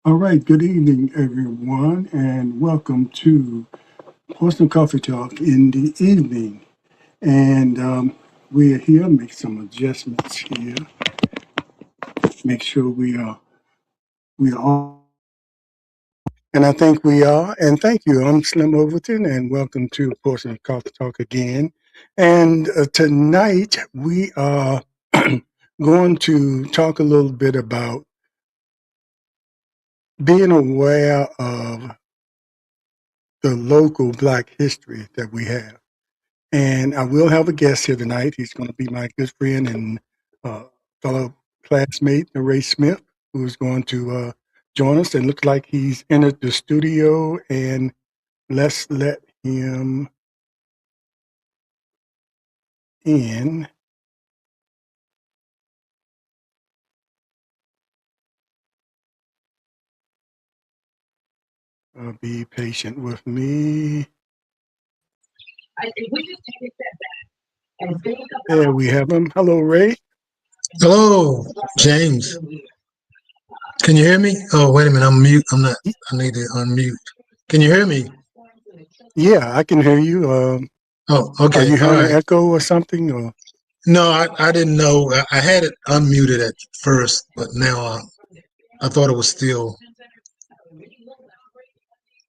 All right, good evening, everyone, and welcome to Portsmouth Coffee Talk in the evening. And we are here, make some adjustments here, make sure we are all. And I think we are. And thank you. I'm Slim Overton, and welcome to Portsmouth Coffee Talk again. And tonight we are going to talk a little bit about being aware of the local Black history that we have. And I will have a guest here tonight. He's going to be my good friend and uh, fellow classmate, Ray Smith, who's going to join us. And looks like he's entered the studio. And let's let him in. Be patient with me. There we have him. Hello, Ray. Hello, James. Can you hear me? Oh, wait a minute. I'm mute. I'm not. I need to unmute. Can you hear me? Yeah, I can hear you. Oh, Are okay. you All hearing an right. echo or something? Or No, I didn't know. I had it unmuted at first, but now I thought it was still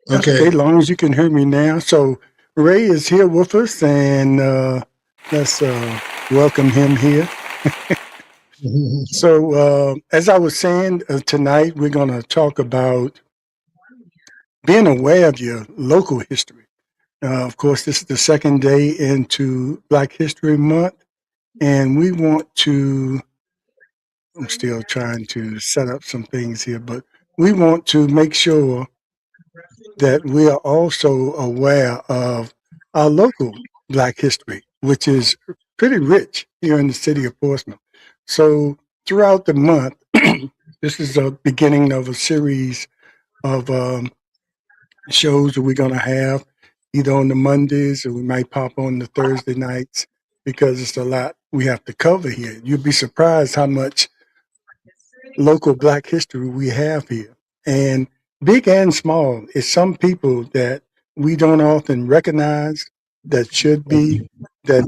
that's okay, okay. as long as you can hear me now. So Ray is here with us, and let's welcome him here. So, as I was saying, tonight we're going to talk about being aware of your local history. Of course, this is the second day into Black History Month, and we want to. I'm still trying to set up some things here, but we want to make sure that we are also aware of our local Black history, which is pretty rich here in the city of Portsmouth. So, throughout the month, this is a beginning of a series of shows that we're going to have either on the Mondays or we might pop on the Thursday nights because it's a lot we have to cover here. You'd be surprised how much local Black history we have here. And big and small, it's some people that we don't often recognize that should be, that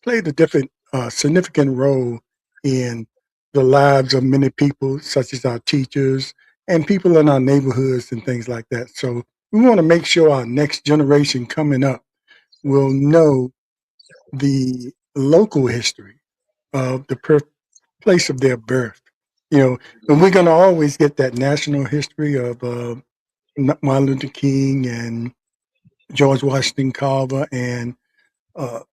played a different, significant role in the lives of many people, such as our teachers and people in our neighborhoods and things like that. So we want to make sure our next generation coming up will know the local history of the place of their birth. You know, and we're going to always get that national history of Martin Luther King and George Washington Carver and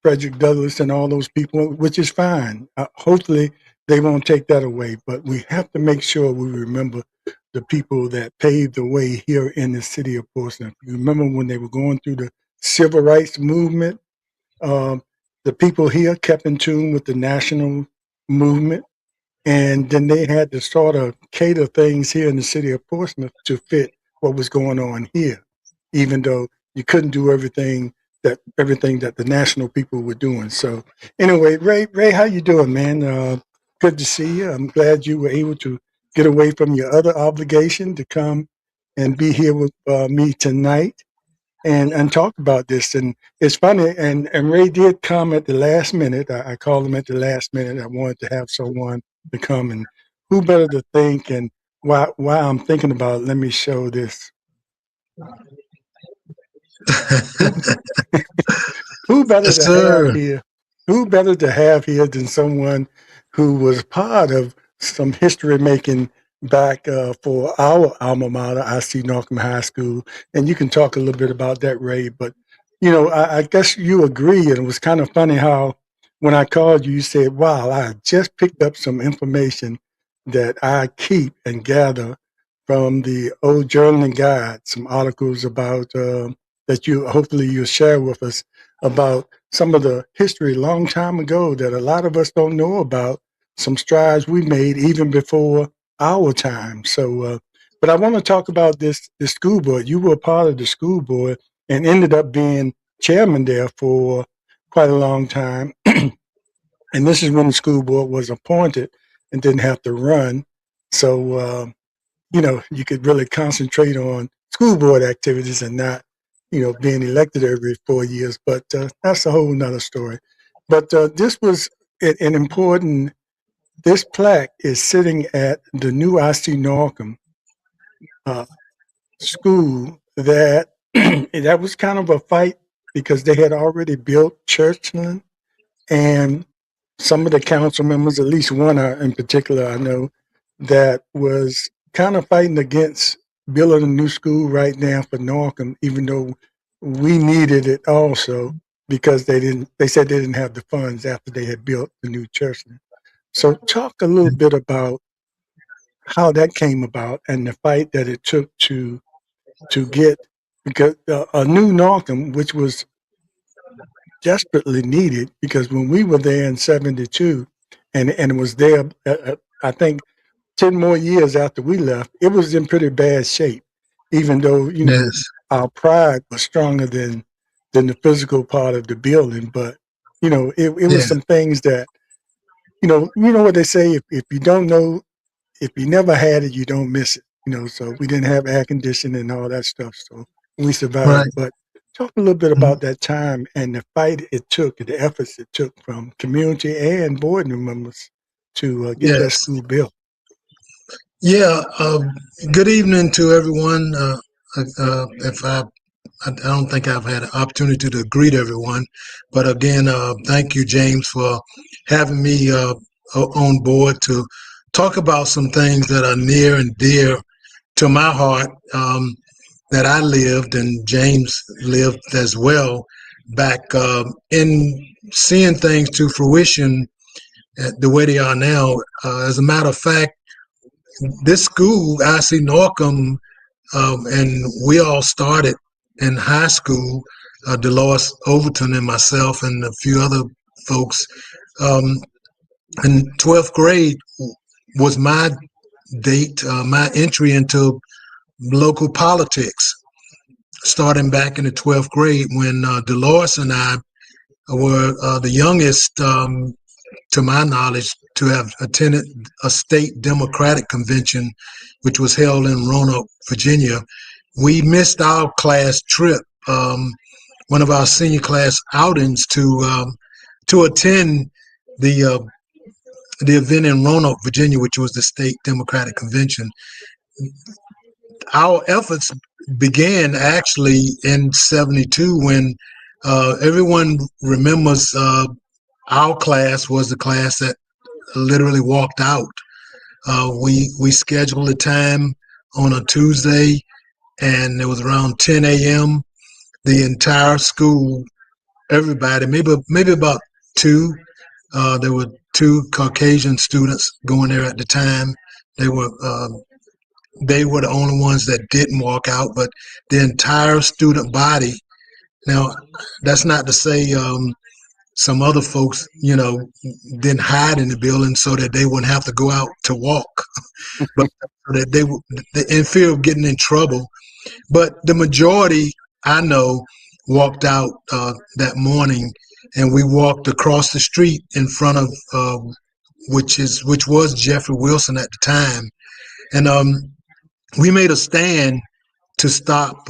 Frederick Douglass and all those people, which is fine. Hopefully, they won't take that away. But we have to make sure we remember the people that paved the way here in the city of Portsmouth. You remember when they were going through the civil rights movement? Um, the people here kept in tune with the national movement, and then they had to sort of cater things here in the city of Portsmouth to fit what was going on here, even though you couldn't do everything that the national people were doing. So anyway, Ray, how you doing, man? Good to see you. I'm glad you were able to get away from your other obligation to come and be here with me tonight and talk about this. And it's funny, and Ray did come at the last minute. I called him at the last minute. I wanted to have someone to come, and who better to think, and why I'm thinking about it, let me show this. Who who better Yes, to have sir. here? Who better to have here than someone who was part of some history making back for our alma mater, IC Norcom High School? And you can talk a little bit about that, Ray. But I guess you agree, and it was kind of funny how when I called you, you said, "Wow, I just picked up some information that I keep and gather from the old journaling guide, some articles about." That you hopefully you'll share with us about some of the history a long time ago that a lot of us don't know about, some strides we made even before our time. So, but I want to talk about this school board. You were part of the school board and ended up being chairman there for quite a long time. And this is when the school board was appointed and didn't have to run. So, you could really concentrate on school board activities and not, being elected every 4 years. But that's a whole nother story. But this was an important. This plaque is sitting at the new IC Norcom uh, school that that was kind of a fight because they had already built Churchland, and some of the council members, at least one in particular, I know, that was kind of fighting against building a new school right now for Norcom, even though we needed it also because they said they didn't have the funds after they had built the new Churchland. So talk a little bit about how that came about and the fight that it took to get, because a new Norcom, which was desperately needed, because when we were there in '72, and it was there, I think 10 more years after we left, it was in pretty bad shape. Even though Yes. our pride was stronger than the physical part of the building, but it was Yeah. some things that you know what they say, if you don't know, if you never had it, you don't miss it. So we didn't have air conditioning and all that stuff, so we Right. survived. But talk a little bit about that time and the fight it took, the efforts it took from community and board members to get that Yes. school built. Yeah. Good evening to everyone. If I don't think I've had an opportunity to greet everyone, but again, thank you, James, for having me on board to talk about some things that are near and dear to my heart, that I lived and James lived as well back in seeing things to fruition the way they are now. As a matter of fact, this school, IC Norcom, and we all started in high school. Dolores Overton and myself and a few other folks. Um, in 12th grade was my date, my entry into local politics, starting back in the 12th grade when Dolores and I were the youngest, to my knowledge, to have attended a state Democratic convention, which was held in Roanoke, Virginia. We missed our class trip, one of our senior class outings to attend the uh, the event in Roanoke, Virginia, which was the state Democratic convention. Our efforts began actually in '72 when everyone remembers our class was the class that literally walked out. We scheduled a time on a Tuesday, and it was around 10 a.m. The entire school, everybody, maybe about two. There were two Caucasian students going there at the time. They were they were the only ones that didn't walk out, but the entire student body. Now, that's not to say some other folks, didn't hide in the building so that they wouldn't have to go out to walk, but so that they would, in fear of getting in trouble. But the majority, I know, walked out that morning, and we walked across the street in front of which was Jeffrey Wilson at the time, and we made a stand to stop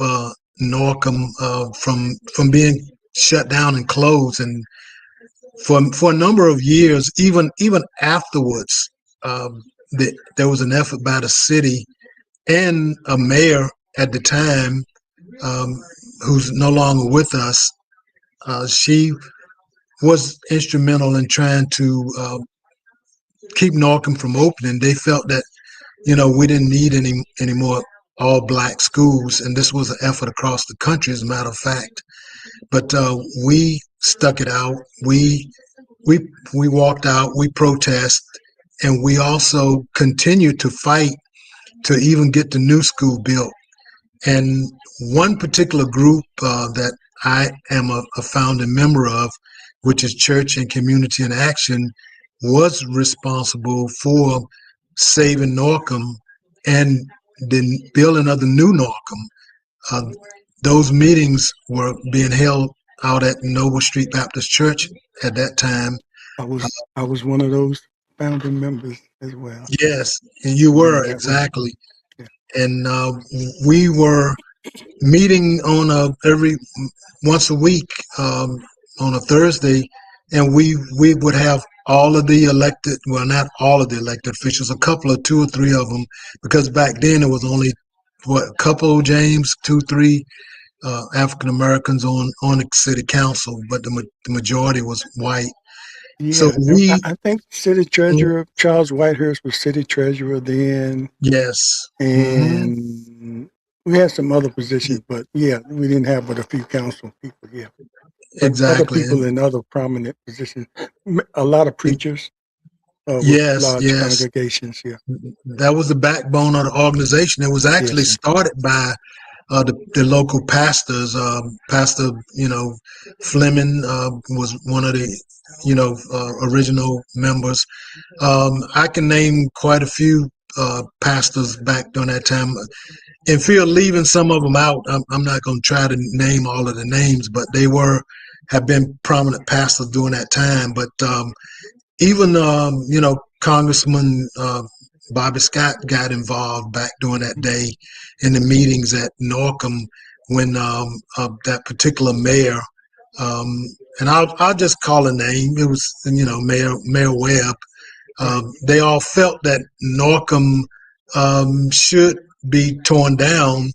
Norcom from being shut down and closed. And for a number of years, even afterwards, there was an effort by the city and a mayor at the time, um, who's no longer with us. She was instrumental in trying to keep Norcom from opening. They felt that we didn't need any more all black schools, and this was an effort across the country, as a matter of fact. But we stuck it out. We we walked out. We protest, and we also continued to fight to even get the new school built. And one particular group that I am a founding member of, which is Church and Community in Action, was responsible for saving Norcom and the building of the new Norcom. Uh, those meetings were being held out at Noble Street Baptist Church at that time. I was one of those founding members as well. Yes, and you Remember were that well. exactly. Yeah. and we were meeting on a every once a week, on a Thursday, and we would have all of the elected, well, not all of the elected officials, a couple of two or three of them, because back then it was only what, a couple, James, two, three African Americans on the city council, but the majority was white. So Yeah, we, I think city treasurer Charles Whitehurst was city treasurer then, yes, hmm, and we had some other positions, but yeah, we didn't have but a few council people. Yeah, but other exactly, people and in other prominent positions, a lot of preachers with yes, large yes, congregations. Yeah, that was the backbone of the organization. It was actually yes, started by the local pastors. Pastor, Fleming was one of the, original members. I can name quite a few pastors back during that time. In fear of leaving some of them out, I'm not going to try to name all of the names, but they have been prominent pastors during that time. But even Congressman Bobby Scott got involved back during that day in the meetings at Norcom when that particular mayor, um, and I'll just call a name. It was Mayor Webb. right. They all felt that Norcom should be torn down,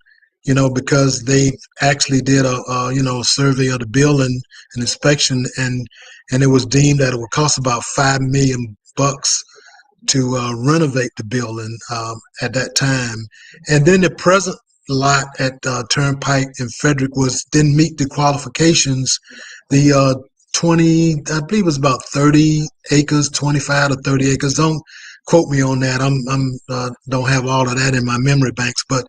because they actually did a survey of the building, an inspection, and it was deemed that it would cost about $5 million to renovate the building at that time. And then the present lot at Turnpike and Frederick didn't meet the qualifications. The 20, I believe it was about 30 acres, 25 to 30 acres. Don't quote me on that. I'm don't have all of that in my memory banks, but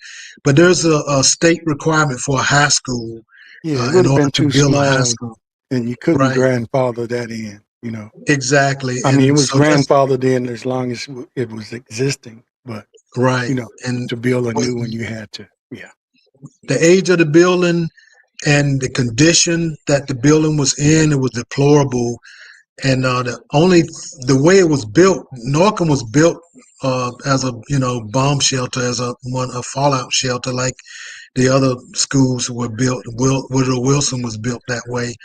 there's a state requirement for a high school Yeah, it in would have order been to too build a high small, school. and you couldn't Right. grandfather that in. You know, Exactly. I mean, it And was so that's grandfathered in as long as it was existing, but right. you know, And to build a new one, you had to. Yeah. the age of the building and the condition that the building was in, it was deplorable. And the way it was built, Norcom was built as a bomb shelter, as a fallout shelter, like the other schools were built. Woodrow Wilson was built that way.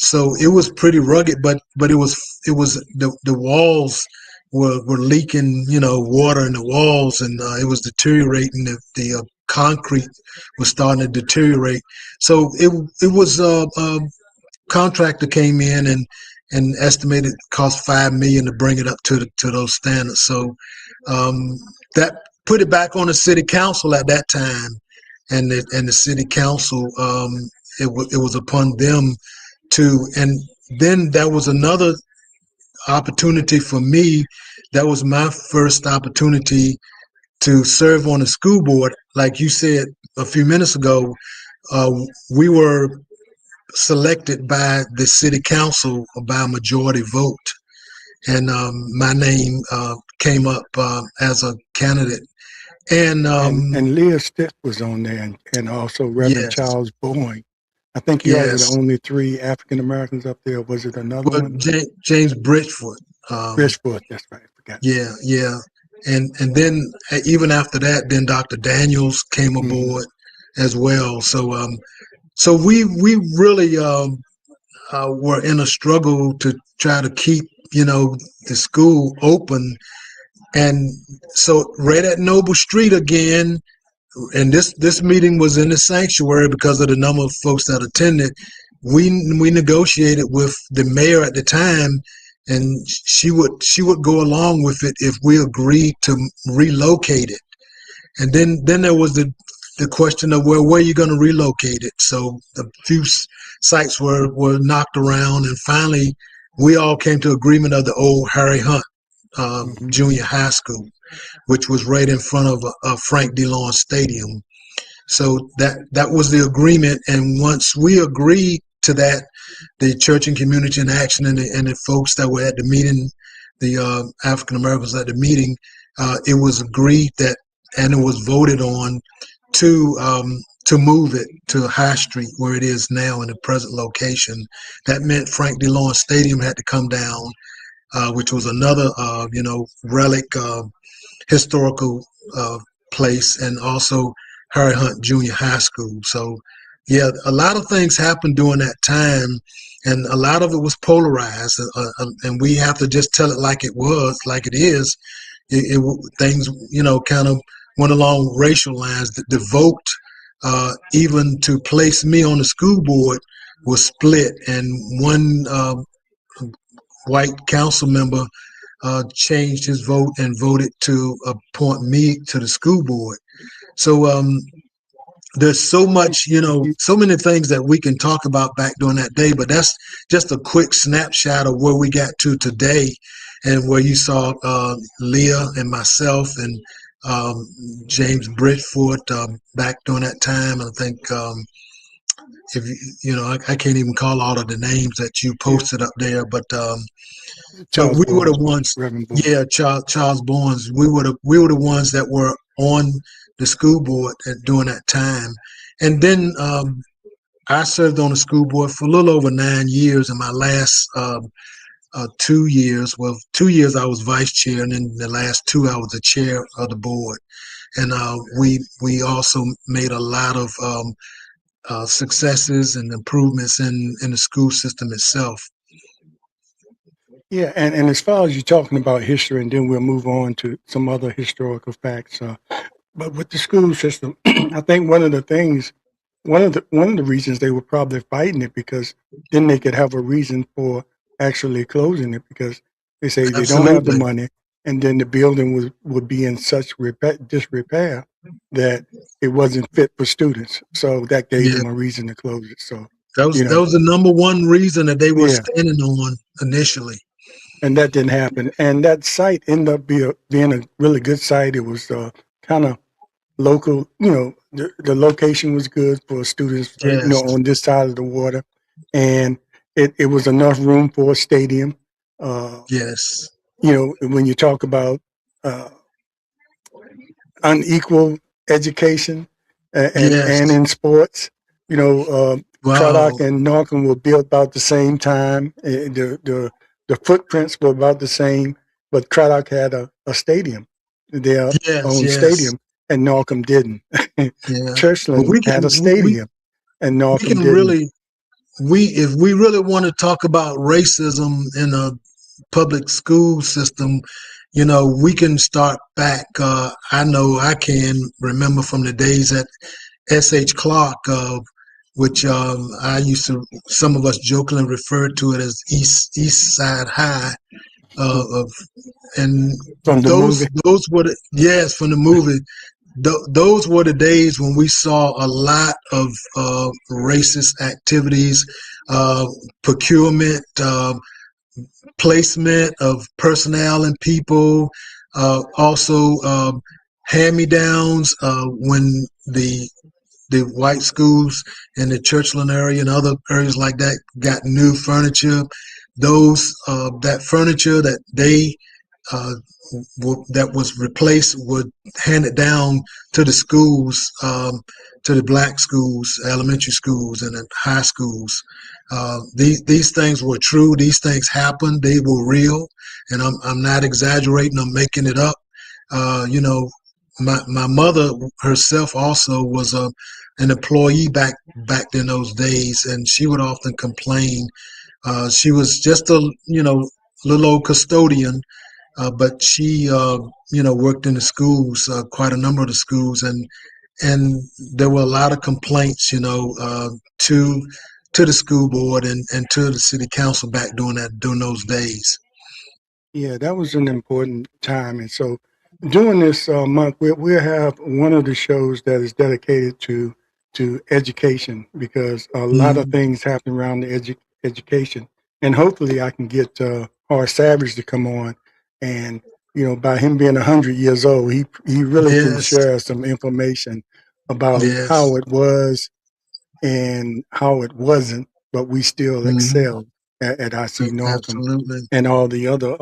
So it was pretty rugged, but it was the walls were leaking, water in the walls, and it was deteriorating. The concrete was starting to deteriorate. So it was contractor came in and estimated cost $5 million to bring it up to those standards. So um, that put it back on the city council at that time, and the city council, it was upon them to. And then there was another opportunity for me. That was my first opportunity to serve on the school board. Like you said a few minutes ago, uh, we were selected by the city council by a majority vote, and my name came up as a candidate. And And Leah Stiff was on there, and also Reverend yes, Charles Boyne. I think you all were the yes, only three African Americans up there. Was it another but one? James Bridgefoot, Bridgeport, that's right. I forgot. yeah, yeah, and then even after that, then Dr. Daniels came Hmm. aboard as well. So we really were in a struggle to try to keep the school open. And so right at Noble Street again, and this meeting was in the sanctuary because of the number of folks that attended. We negotiated with the mayor at the time, and she would go along with it if we agreed to relocate it. And then there was the question of, well, where are you going to relocate it? So a few sites were knocked around, and finally we all came to agreement of the old Harry Hunt Hmm. Junior High School, which was right in front of Frank DeLon Stadium. So that was the agreement, and once we agreed to that, the Church and Community in Action and the folks that were at the meeting, the African Americans at the meeting, it was agreed that, and it was voted on to move it to High Street where it is now in the present location. That meant Frank DeLon Stadium had to come down, which was another relic historical uh, place, and also Harry Hunt Junior High School. So, yeah, a lot of things happened during that time, and a lot of it was polarized, and we have to just tell it like it was, like it is. Things, kind of went along racial lines. The vote, even to place me on the school board, was split, and one white council member changed his vote and voted to appoint me to the school board. So there's so much, so many things that we can talk about back during that day, but that's just a quick snapshot of where we got to today, and where you saw Leah and myself and um, James Bridgefoot back during that time. I think if I can't even call all of the names that you Yeah, posted up there, but Charles we were the Bones, ones. Reverend Bones. Yeah, Charles Barnes. We were the ones that were on the school board during that time, and then I served on the school board for a little over 9 years. In my last 2 years, well, 2 years I was vice chair, and then the last two I was the chair of the board. And we also made a lot of successes and improvements in the school system itself. Yeah, and as far as you're talking about history, and then we'll move on to some other historical facts. But with the school system, I think one of the reasons they were probably fighting it, because then they could have a reason for actually closing it, because they say they don't have the Absolutely. money, and then the building would be in such disrepair that it wasn't fit for students. So that gave Yeah. them a reason to close it. So, That was you that know, was the number one reason that they were yeah, standing on initially. and that didn't happen. And that site ended up being a really good site. It was kind of local. The location was good for students. Yes, On this side of the water, and it was enough room for a stadium. Uh, yes, when you talk about uh, unequal education and yes. in sports. You know, uh, Wow. Craddock and Norcom were built about the same time. The footprints were about the same, but Craddock had a stadium, their Yes, own yes. stadium, and Norcom didn't. Yeah. But Churchland we had a can stadium, and we Norcom can didn't. really we if we really want to talk about racism in a public school system, we can start back. I know I can remember from the days at S.H. Clark, which I used to, some of us jokingly referred to it as East Side High. Of And From the movie. those were yes, from the movie. Those were the days when we saw a lot of racist activities, uh, procurement, placement of personnel and people, also hand-me-downs when the white schools in the Churchland area and other areas like that got new furniture. Those that furniture that they uh, that was replaced would hand it down to the schools, to the black schools, elementary schools, and high schools. These things were true. These things happened. They were real, and I'm not exaggerating. I'm making it up. You know, my mother herself also was an employee back in those days, and she would often complain. She was just a little old custodian, but she worked in the schools, quite a number of the schools, and there were a lot of complaints, to the school board and to the city council back during those days. Yeah, that was an important time. And so during this month, we'll have one of the shows that is dedicated to education, because a lot of Mm, things happen around the education. And hopefully I can get Horace Savage to come on. And, by him being 100 years old, he really can yes, share some information about yes, how it was and how it wasn't, but we still mm, excelled at IC Northam absolutely. and all the other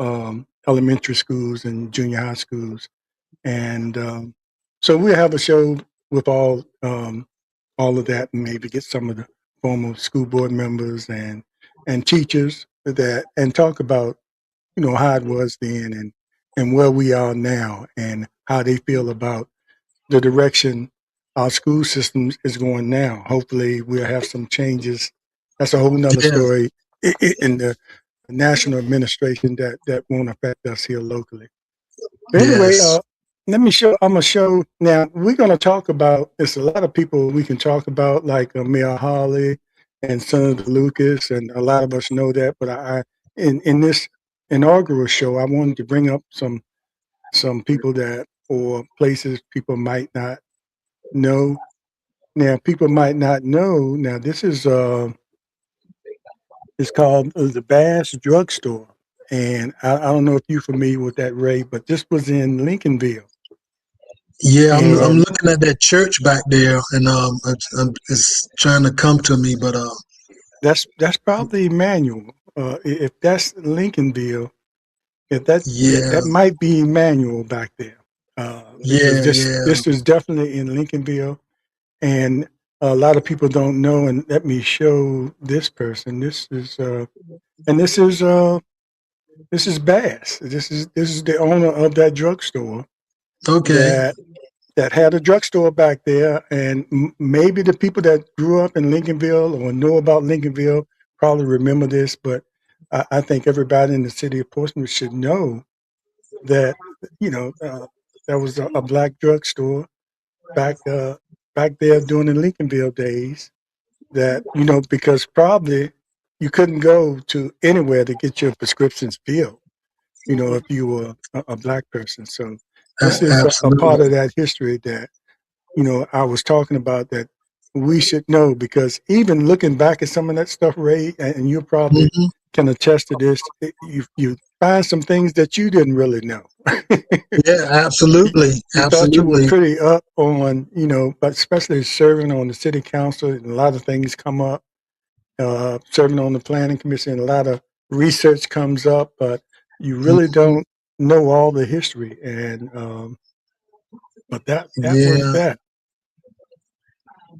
elementary schools and junior high schools. And so we'll have a show with all of that, and maybe get some of the former school board members and teachers and talk about how it was then and where we are now and how they feel about the direction our school system is going now. Hopefully, we'll have some changes. That's a whole nother Yeah. story in the national administration that won't affect us here locally. But anyway, Yes. let me show. I'm gonna show now. We're gonna talk about. There's a lot of people we can talk about, like Mayor Hawley and Senator Lucas, and a lot of us know that. But in this inaugural show, I wanted to bring up some people that or places people might not know. Now, people might not know. Now, this is it's called the Bass Drugstore, and I don't know if you're familiar with that, Ray, but this was in Lincolnville, Yeah, I'm and looking at that church back there, and it's trying to come to me, but that's probably Emmanuel. If that's Lincolnville, if that yeah, might be Emmanuel back there, because yeah, this yeah. this is definitely in Lincolnville, and a lot of people don't know. And let me show this person. And this is Bass. This is the owner of that drugstore Okay. that that had a drugstore back there, and maybe the people that grew up in Lincolnville or know about Lincolnville probably remember this, but I think everybody in the city of Portsmouth should know that you know there was a black drugstore back back there during the Lincolnville days. That because probably you couldn't go to anywhere to get your prescriptions filled. If you were a black person. So this is a part Absolutely. of that history that I was talking about that we should know because even looking back at some of that stuff, Ray, and you probably Hmm. can attest to this, you find some things that you didn't really know. Yeah, you, absolutely, you thought you were absolutely. pretty up on, but especially serving on the city council, and a lot of things come up. Serving on the planning commission, a lot of research comes up, but you really Hmm. don't know all the history. And but that was Yeah, that.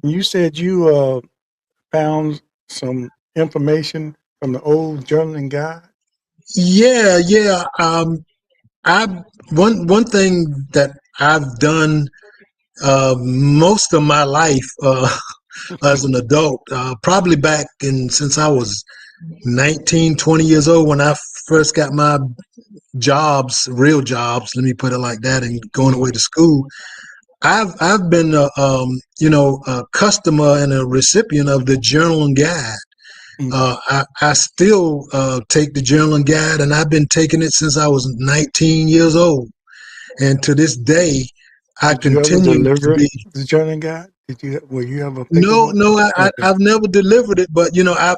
You said you found some information from the old journaling guide. yeah, yeah. I one thing that I've done most of my life as an adult, probably back in since I was 19, 20 years old when I first got my jobs, real jobs, let me put it like that, and going away Mm-hmm. to school. I've been a customer and a recipient of the Journal and Guide. Mm-hmm. I still take the Journal and Guide, and I've been taking it since I was 19 years old, and to this day, I Did you ever continue to deliver be. the journaling guide? Were you ever a No, paperboy? no, Okay. I've never delivered it, but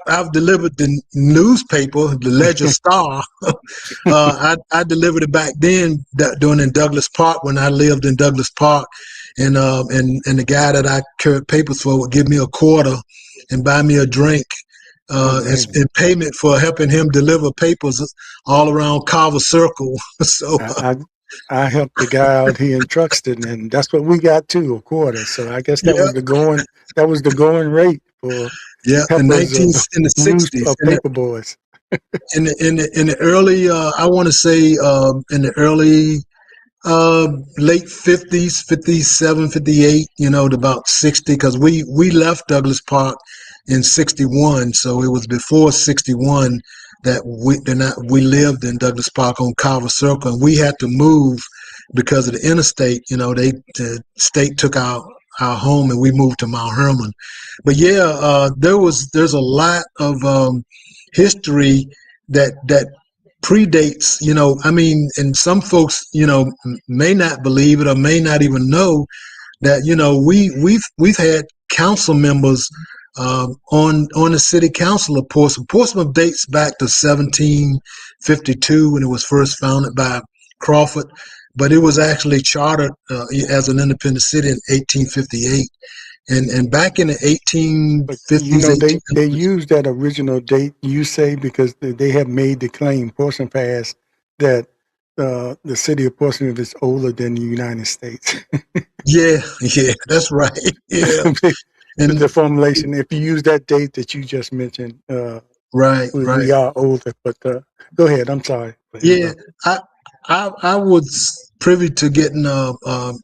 I've delivered the newspaper, the Ledger Star. I delivered it back then doing in Douglas Park when I lived in Douglas Park, and the guy that I carried papers for would give me a quarter and buy me a drink Oh as man, in payment for helping him deliver papers all around Carver Circle. So I, I I helped the guy out here in Truxton, and that's what we got too, a quarter. So I guess that yeah, was the going rate for yeah, in helpers, 1960s, paper boys. in the early I want to say in the early late 50s, 57, 58, to about 60, because we left Douglas Park in 61, so it was before 61 that we lived in Douglas Park on Carver Circle, and we had to move because of the interstate. The state took our home, and we moved to Mount Hermon. But yeah, there's a lot of history that predates, I mean, and some folks, may not believe it or may not even know that, we've had council members on the city council of Portsmouth. Portsmouth dates back to 1752 when it was first founded by Crawford, but it was actually chartered as an independent city in 1858. And back in the But 1850s, they 1800s. use that original date you say because they have made the claim, Portsmouth has, that the city of Portsmouth is older than the United States. Yeah, yeah, that's right. Yeah. And The formulation, if you use that date that you just mentioned, right, we right. are older. But go ahead. I'm sorry for Yeah, interrupting. I I was privy to getting a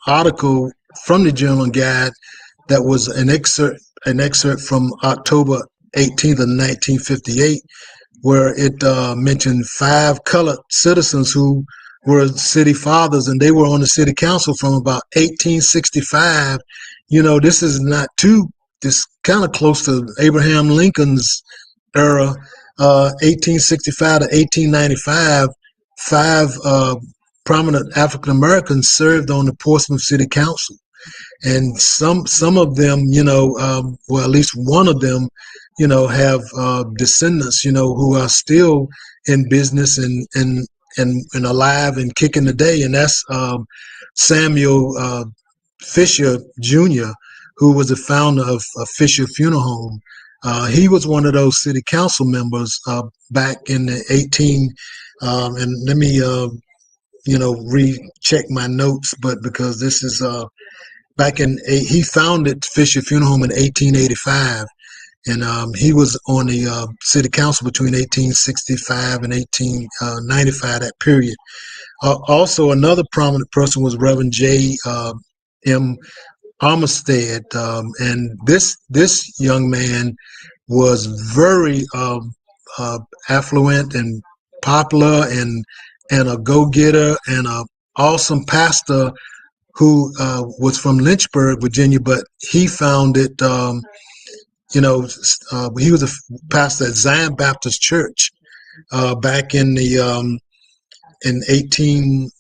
article from the Journal Guide that was an excerpt from October 18th of 1958, where it mentioned 5 colored citizens who were city fathers, and they were on the city council from about 1865. This is not too, this kind of close to Abraham Lincoln's era, 1865 to 1895. Five prominent African Americans served on the Portsmouth City Council, and some of them, well, at least one of them, have descendants, who are still in business and alive and kicking the day, and that's Samuel Fisher Jr., who was the founder of Fisher Funeral Home. He was one of those city council members back in the 18. And let me recheck my notes, but because this is he founded Fisher Funeral Home in 1885, and he was on the city council between 1865 and 1895, that period. Also, another prominent person was Reverend J. M. Armistead, and this young man was very affluent and popular, and a go-getter, and a awesome pastor who was from Lynchburg, Virginia, but he founded, he was a pastor at Zion Baptist Church back in 18.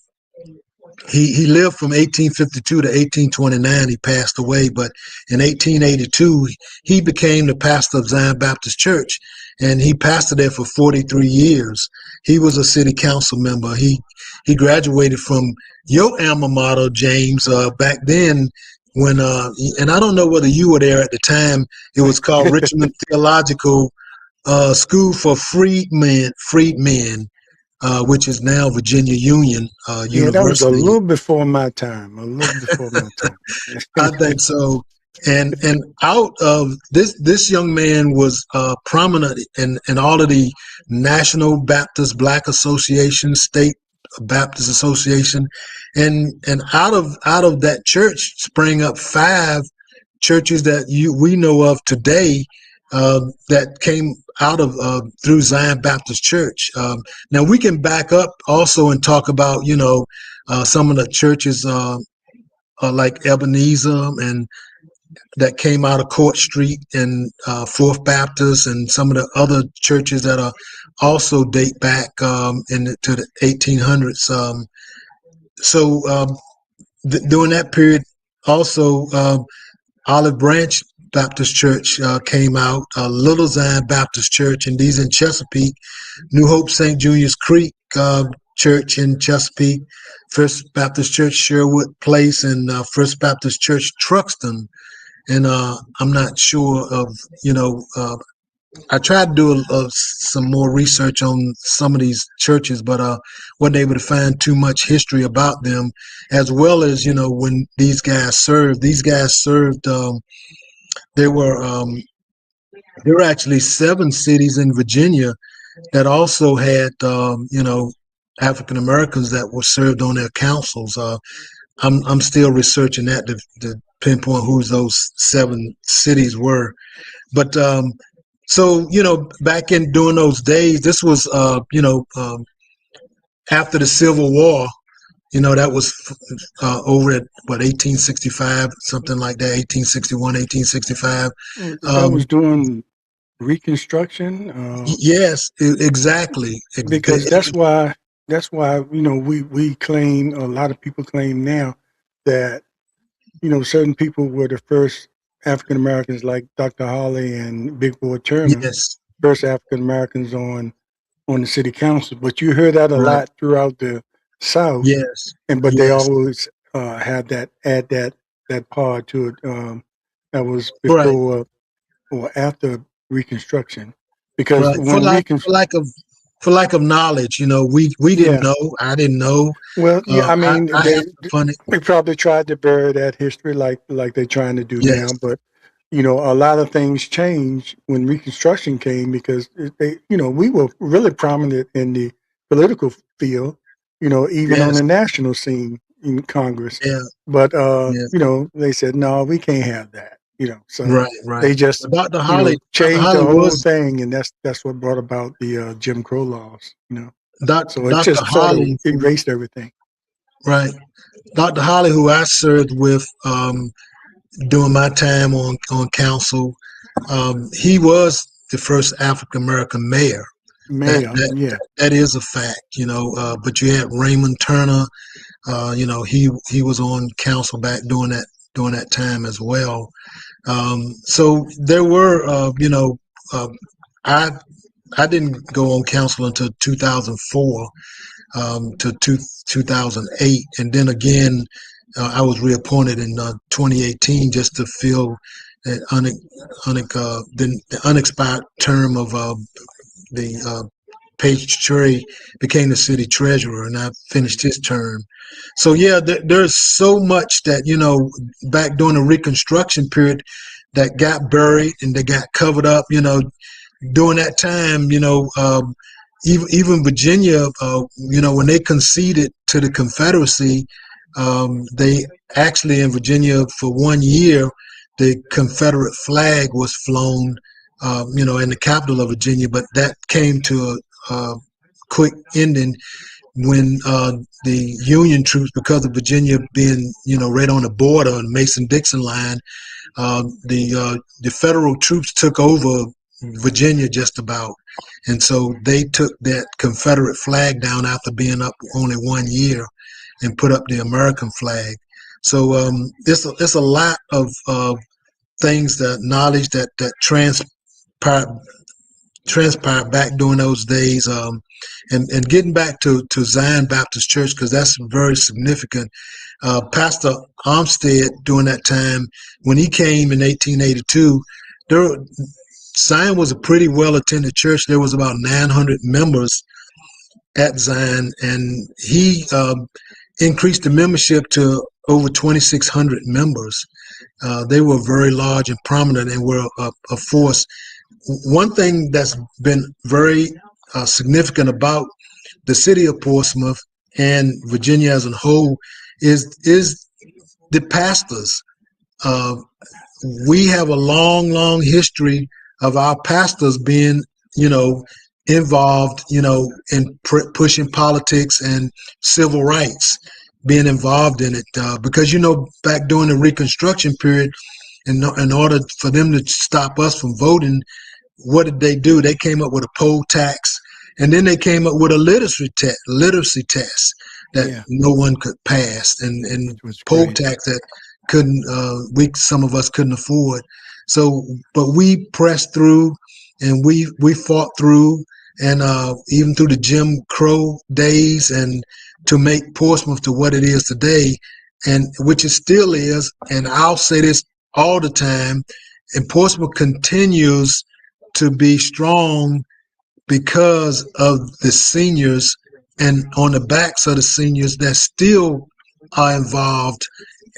He lived from 1852 to 1829. He passed away, but in 1882 he became the pastor of Zion Baptist Church, and he pastored there for 43 years. He was a city council member. He graduated from your alma mater, James, back then when and I don't know whether you were there at the time. It was called Richmond Theological School for Freedmen, which is now Virginia Union Yeah, that was a University. little before my time. A little before my time. I think so. And out of this young man was prominent in all of the National Baptist Black Association, State Baptist Association, and out of that church sprang up 5 churches that we know of today, that came out of through Zion Baptist Church. Now we can back up also and talk about some of the churches like Ebenezer, and that came out of Court Street, and Fourth Baptist, and some of the other churches that are also date back to the 1800s. During that period, also Olive Branch Baptist Church came out, Little Zion Baptist Church, and these in Chesapeake, New Hope St. Julius Creek Church in Chesapeake, First Baptist Church Sherwood Place, and First Baptist Church Truxton. And I'm not sure of, I tried to do some more research on some of these churches, but wasn't able to find too much history about them, as well as, when these guys served. These guys served, there were actually 7 cities in Virginia that also had, African Americans that were served on their councils. I'm still researching that to pinpoint who those 7 cities were. But so back in during those days, this was after the Civil War. That was over at 1865, something like that, 1861, 1865. That was during Reconstruction. Yes, exactly. Because that's why we claim, a lot of people claim now that certain people were the first African Americans, like Dr. Holly and Big Boy Turner, Yes, first African Americans on the city council. But you hear that a right. lot throughout the South, Yes, but they yes, always add that part to it. That was right, before or after Reconstruction, because right. For when lack for lack of for lack of knowledge, we didn't yeah, know. I didn't know. well, yeah, I mean, I had some funny. they probably tried to bury that history like they're trying to do Yes, now, but a lot of things changed when Reconstruction came, because we were really prominent in the political field, even on yes, the national scene. in Congress. Yeah, But yeah, they said no, we can't have that. So right, right. they just But Dr. changed the Holly whole was thing, and that's what brought about the Jim Crow laws. So it Dr. just sort of Holly, erased everything. right? Dr. Holly, who I served with during my time on council, he was the first African American mayor. That Mayor, that yeah, that is a fact, But you had Raymond Turner. He was on council back during that time as well. So there were, uh, I I didn't go on council until 2004 to 2008, and then again I was reappointed in 2018 just to fill that the unexpired term of the Page Trey became the city treasurer, and I finished his term. So yeah, there's so much that back during the Reconstruction period that got buried and that got covered up. During that time, even Virginia, when they conceded to the Confederacy, they actually in Virginia for 1 year, the Confederate flag was flown, in the capital of Virginia, but that came to a quick ending when the Union troops, because of Virginia being, right on the border, the Mason-Dixon line, the federal troops took over Virginia just about, and so they took that Confederate flag down after being up only 1 year, and put up the American flag. So it's a lot of things, that knowledge that transpired back during those days. And getting back to Zion Baptist Church, because that's very significant. Pastor Armstead, during that time, when he came in 1882, there, Zion was a pretty well attended church. There was about 900 members at Zion, and he increased the membership to over 2,600 members. They were very large and prominent, and were a force. One thing that's been very significant about the city of Portsmouth and Virginia as a whole is the pastors. Uh, we have a long history of our pastors being, you know, involved, in pushing politics and civil rights, being involved in it. Because, back during the Reconstruction period, in order for them to stop us from voting, what did they do? They came up with a poll tax, and then they came up with a literacy test that yeah, no one could pass, and which was poll great. tax that couldn't some of us couldn't afford. So, but we pressed through, and we fought through, and even through the Jim Crow days, and to make Portsmouth to what it is today, and which it still is. And I'll say this all the time, and Portsmouth continues to be strong because of the seniors, and on the backs of the seniors that still are involved,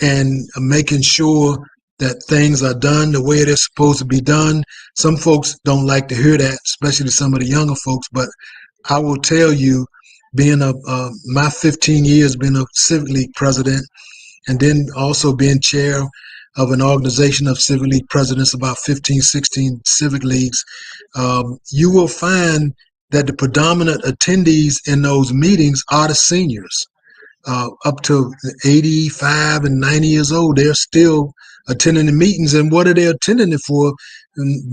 and making sure that things are done the way they're supposed to be done. Some folks don't like to hear that, especially some of the younger folks, but I will tell you, being my 15 years being a civic league president, and then also being chair of an organization of civic league presidents, about 15, 16 civic leagues, you will find that the predominant attendees in those meetings are the seniors. Up to 85 and 90 years old, they're still attending the meetings. And what are they attending it for?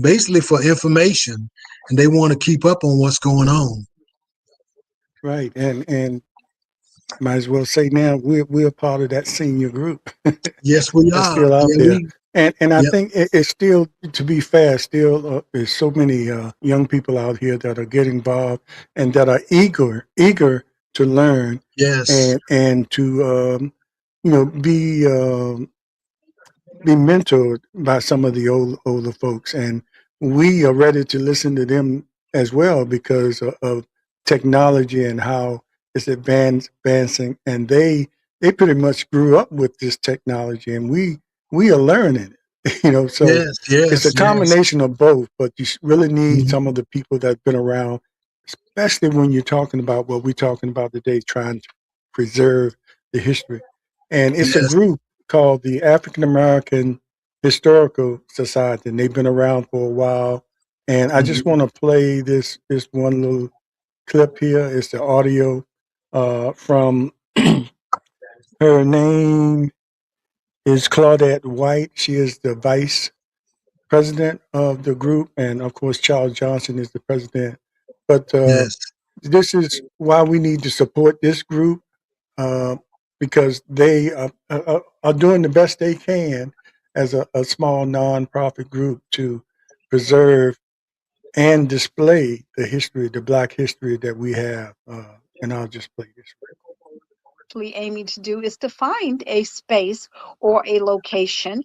Basically for information, and they want to keep up on what's going on. Right, and might as well say now we're part of that senior group Yes, we that's are. still out Yeah, there. And I yep, think it's still, to be fair, still there's so many young people out here that are getting involved and that are eager to learn yes, and to you know be be mentored by some of the older folks, and we are ready to listen to them as well because of technology and how it's advancing, and they pretty much grew up with this technology, and we are learning it, So yes, it's a yes, yes. combination of both, but you really need Mhm. some of the people that've been around, especially when you're talking about what we're talking about today, trying to preserve the history. and it's a Yes. group called the African American Historical Society, and they've been around for a while. And I just Mhm. want to play this one little clip here. It's the audio from her name is Claudette White. She is the vice president of the group, and of course, Charles Johnson is the president. But Yes. this is why we need to support this group uh, because they are doing the best they can as a small nonprofit group to preserve and display the history, the Black history that we have. And I'll just play this. Aiming to do is to find a space or a location,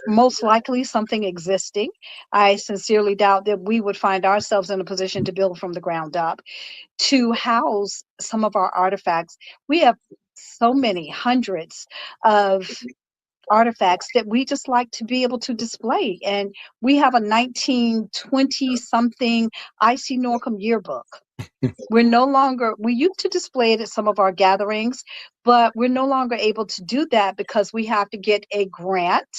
most likely something existing. I sincerely doubt that we would find ourselves in a position to build from the ground up to house some of our artifacts. We have so many hundreds of artifacts that we just like to be able to display. And we have a 1920 something I.C. Norcom yearbook. We're no longer, we used to display it at some of our gatherings, but we're no longer able to do that because we have to get a grant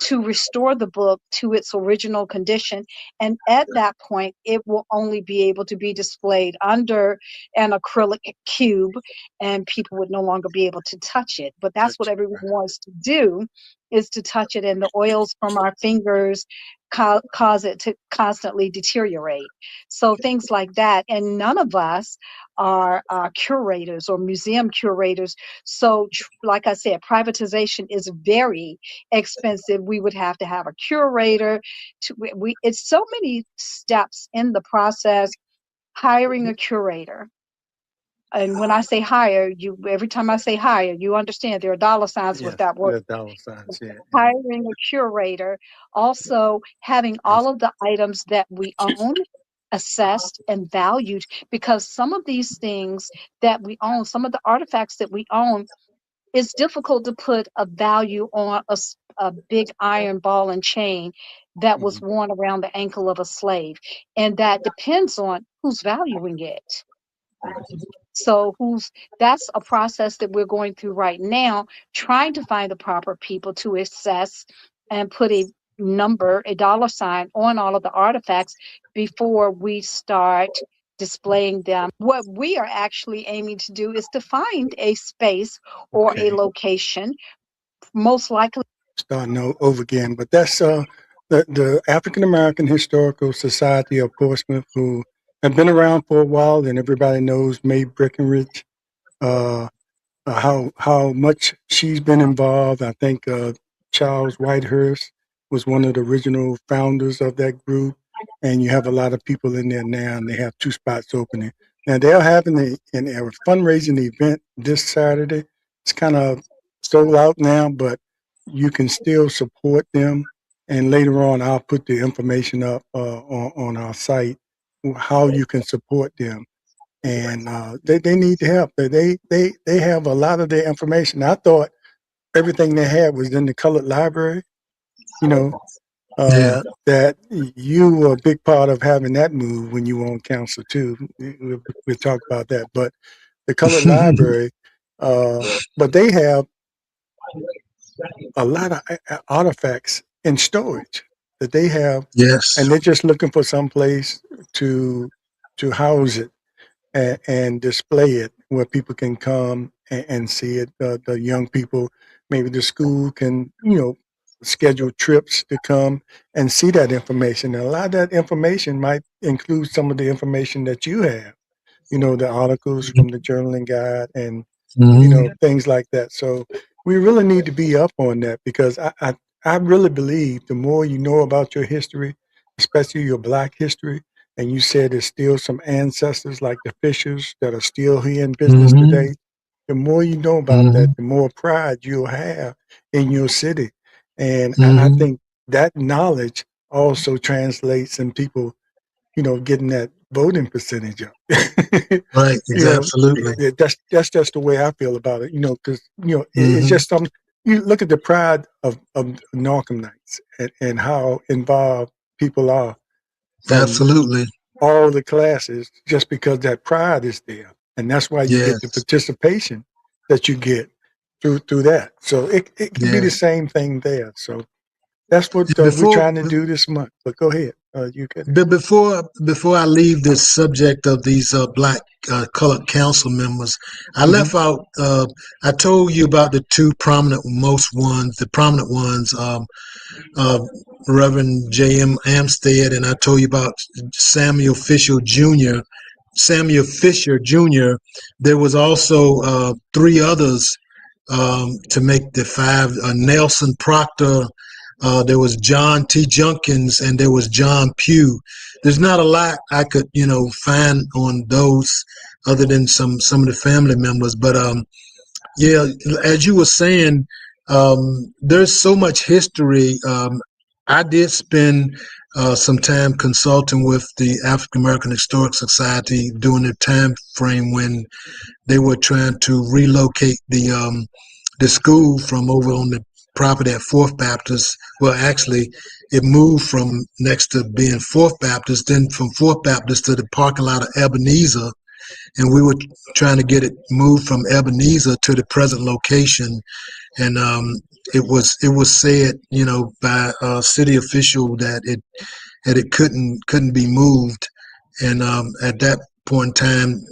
to restore the book to its original condition. And at that point, it will only be able to be displayed under an acrylic cube, and people would no longer be able to touch it. But that's what Touch. everyone wants to do, is to touch it, and the oils from our fingers cause it to constantly deteriorate. So things like that. And none of us are curators or museum curators. So, like I said, privatization is very expensive. We would have to have a curator. It's so many steps in the process. Hiring a curator, and when I say hire, you every time I say hire, you understand there are dollar signs with Yes, that word. the dollar signs. Yeah, and Hiring a curator, also having it's, all of the items that we own assessed and valued, because some of these things that we own, some of the artifacts that we own, it's difficult to put a value on a big iron ball and chain that was mhm, worn around the ankle of a slave. And that depends on who's valuing it. So that's a process that we're going through right now, trying to find the proper people to assess and put a number, a dollar sign on all of the artifacts before we start displaying them. What we are actually aiming to do is to find a space or a okay. location, most likely. Starting over again. But that's the African American Historical Society of Portsmouth, who have been around for a while, and everybody knows May Breckenridge. Uh, how much she's been involved. I think Charles Whitehurst was one of the original founders of that group, and you have a lot of people in there now, and they have two spots opening. Now they're having a fundraising event this Saturday. It's kind of sold out now, but you can still support them. And later on, I'll put the information up on our site how you can support them, and they need the help. They have a lot of their information. I thought everything they had was in the colored library. You know Yeah. that you were a big part of having that move when you were on council too. We'll talk about that, but the colored library. But they have a lot of artifacts in storage that they have, Yes. and they're just looking for some place to house it and display it where people can come and see it. The young people, maybe the school can, schedule trips to come and see that information. And a lot of that information might include some of the information that you have, the articles from the journaling guide and Hmm. things like that. So we really need to be up on that because I really believe the more you know about your history, especially your Black history, and you said there's still some ancestors like the Fishers that are still here in business Hmm. today, the more you know about that, Hmm. the more pride you'll have in your city. And I Hmm. think that knowledge also translates in people getting that voting percentage up. Right. Absolutely. That's just the way I feel about it. Because it's Hmm. just some. You look at the pride of Narcomites and how involved people are from Absolutely. all the classes, just because that pride is there, and that's why you get the Yes. participation that you get. through that. So it could be Yeah. the same thing there. So that's what we're Before trying to do this month. But go ahead, you can. But before I leave this subject of these black colored council members, I Hmm. left out. I told you about the two prominent, most ones, the prominent ones, uh, Reverend J.M. Amstead, and I told you about Samuel Fisher Jr. Samuel Fisher Jr. There was also three others to make the five. Nelson Proctor. There was John T. Junkins, and there was John Pugh. There's not a lot I could, find on those other than some of the family members. But yeah, as you were saying, there's so much history. I did spend some time consulting with the African American Historic Society during the time frame when they were trying to relocate the school from over on the property at Fourth Baptist. Well, actually, it moved from next to being Fourth Baptist, then from Fourth Baptist to the parking lot of Ebenezer, and we were trying to get it moved from Ebenezer to the present location. And it was said, by a city official that it couldn't be moved. And at that point in time,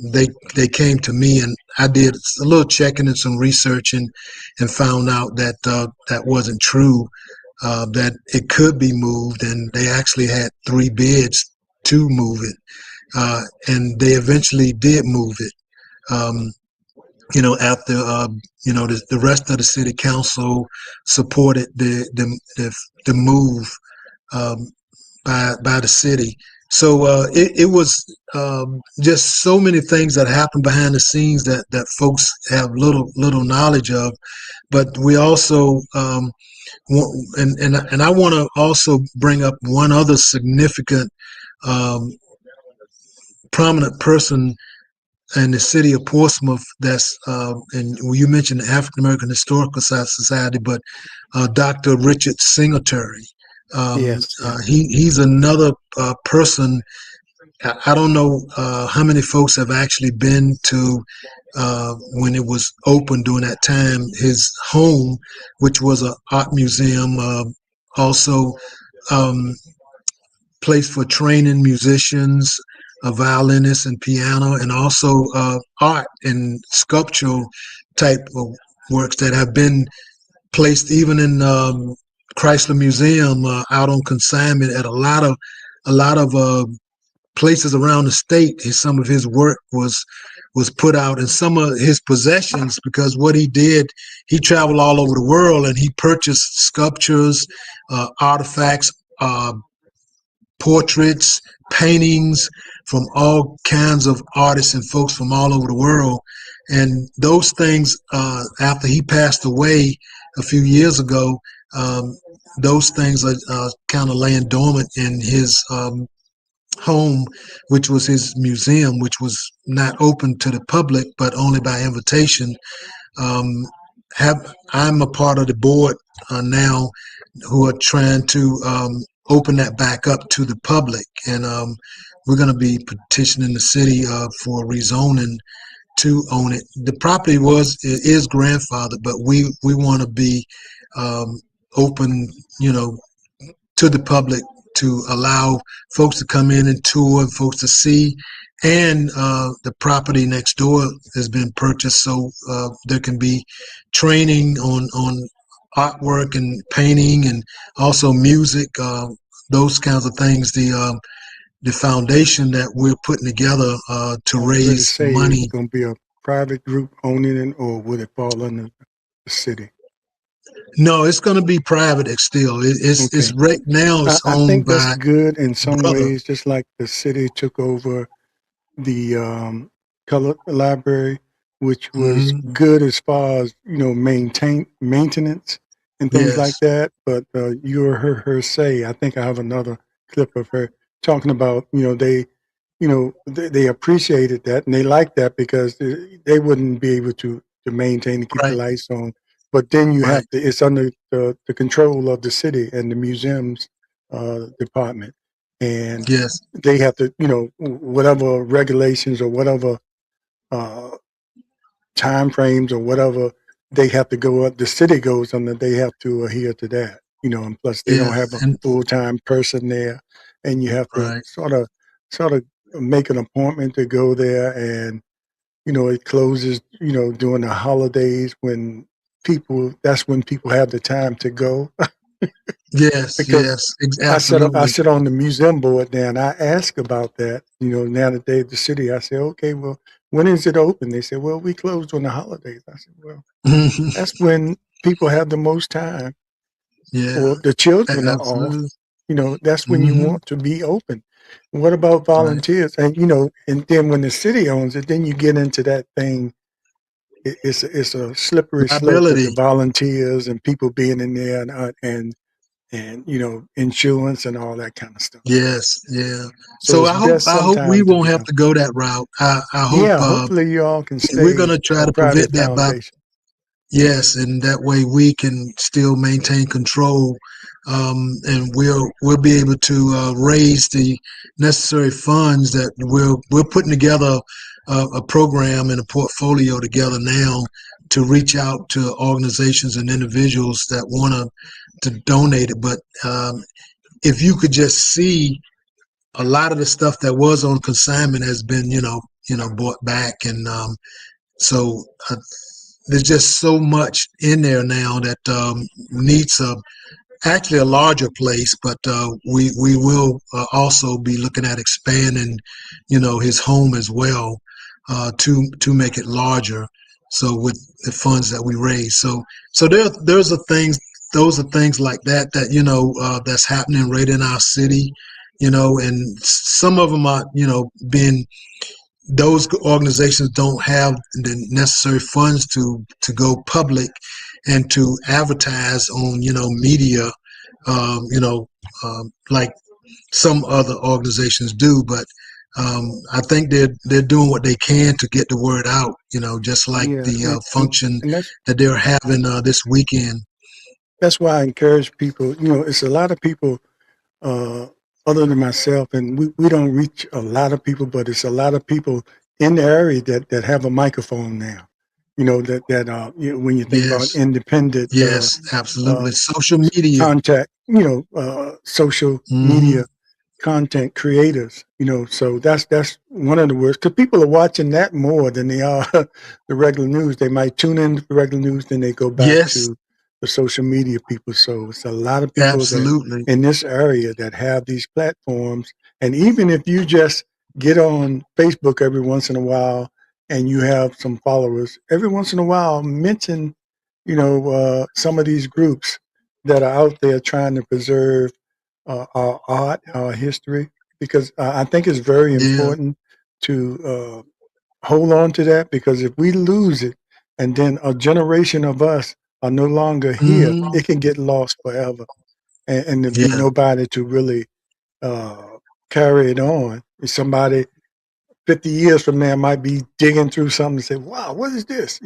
they came to me, and I did a little checking and some research, and found out that that wasn't true. That it could be moved, and they actually had three bids to move it, and they eventually did move it. Um, after the rest of the city council supported the move, um, by the city. So it was just so many things that happen behind the scenes that folks have little knowledge of. But we also and I want to also bring up one other significant um, prominent person in the city of Portsmouth. That's and you mentioned the African American Historical Society, but Dr. Richard Singletary. Yes, yes. He's another person. I don't know how many folks have actually been to when it was open during that time. His home, which was an art museum, also um, place for training musicians, violinists, and piano, and also art and sculptural type of works that have been placed even in Chrysler Museum out on consignment at a lot of places around the state. Some of his work was put out, and some of his possessions, because what he did, he traveled all over the world and he purchased sculptures, artifacts, portraits, paintings from all kinds of artists and folks from all over the world. And those things, after he passed away a few years ago, those things are kind of laying dormant in his home, which was his museum, which was not open to the public, but only by invitation. Um, I'm a part of the board now, who are trying to open that back up to the public, and we're going to be petitioning the city for rezoning to own it. The property is grandfathered, but we want to be um, open, to the public, to allow folks to come in and tour and folks to see. And the property next door has been purchased, so there can be training on artwork and painting, and also music, those kinds of things. The foundation that we're putting together I to was ready to raise say it's money. going to be a private group owning it, or would it fall under the city? No, it's going to be private still. It's Okay. right now. I, It's I owned think that's by good in some brother. ways, just like the city took over the colored library, which was Hmm. good as far as maintenance and things like Yes, that. But you heard her say, I think I have another clip of her talking about, they appreciated that and they liked that because they wouldn't be able to maintain and keep the right, lights on. But then you right. have to, it's under the control of the city and the museums department. And Yes, they have to, whatever regulations or whatever uh, time frames or whatever they have to go up. The city goes under. They have to adhere to that. And plus they Yeah, don't have a and full time person there, and you have to right. sort of make an appointment to go there, and it closes. During the holidays when people. That's when people have the time to go Yes, because yes, I absolutely. sit on the museum board there, and I ask about that. Now that they're the city, I say, okay, well, when is it open? They say, well, we close on the holidays. I said, well, that's when people have the most time, Yeah, or the children are off. absolutely. That's when you Hmm. want to be open. What about Right. volunteers? And then when the city owns it, then you get into that thing. It's a slippery slope with the Liability. volunteers and people being in there and insurance and all that kind of stuff. Yes, yeah. So So it's best I hope we sometimes to won't be have done. to go that route. I hope Yeah, hopefully you all can we're stay gonna try a to private prevent that by foundation. yes, and that way we can still maintain control, and we'll be able to raise the necessary funds that we're putting together a program and a portfolio together now to reach out to organizations and individuals that want to donate it. But if you could just see a lot of the stuff that was on consignment has been bought back, and so there's just so much in there now that needs actually a larger place, but we will also be looking at expanding, his home as well, to make it larger. So with the funds that we raise, so there's a things those are things like that that's happening right in our city, and some of them are being those organizations don't have the necessary funds to go public and to advertise on media, like some other organizations do. But I think they're doing what they can to get the word out. Just like Yeah, the and function and that's that they're having this weekend. that's why I encourage people. It's a lot of people uh, other than myself, and we don't reach a lot of people, but it's a lot of people in the area that have a microphone now. When you think about Yes, independent yes, uh, absolutely. Social media. contact, social Hmm. media content creators. So that's one of the words because people are watching that more than they are the regular news. They might tune in to the regular news, then they go back Yes, to the social media people. So it's a lot of people that absolutely. in this area that have these platforms. And even if you just get on Facebook every once in a while and you have some followers, every once in a while mention, some of these groups that are out there trying to preserve our art, our history, because I think it's very Yeah. important to hold on to that. Because if we lose it, and then a generation of us are no longer here, Hmm. it can get lost forever, and there'd be Yeah. nobody to really uh, carry it on. If somebody 50 years from now might be digging through something and say, wow, what is this?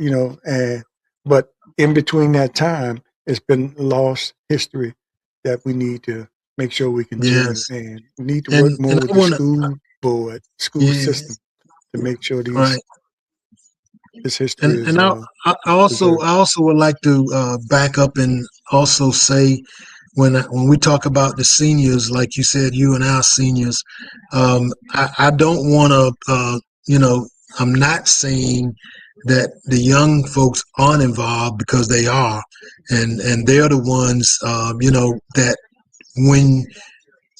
But in between that time, it's been lost history that we need to make sure we continue. Yes. And we need to work And more with I the want to. school board, school Yeah. system to make sure Right. this history is And preserved. I also would like to back up and also say when we talk about the seniors, like you said, you and our seniors, I don't want to, you know, I'm not saying that the young folks aren't involved because they are, and they're the ones, that when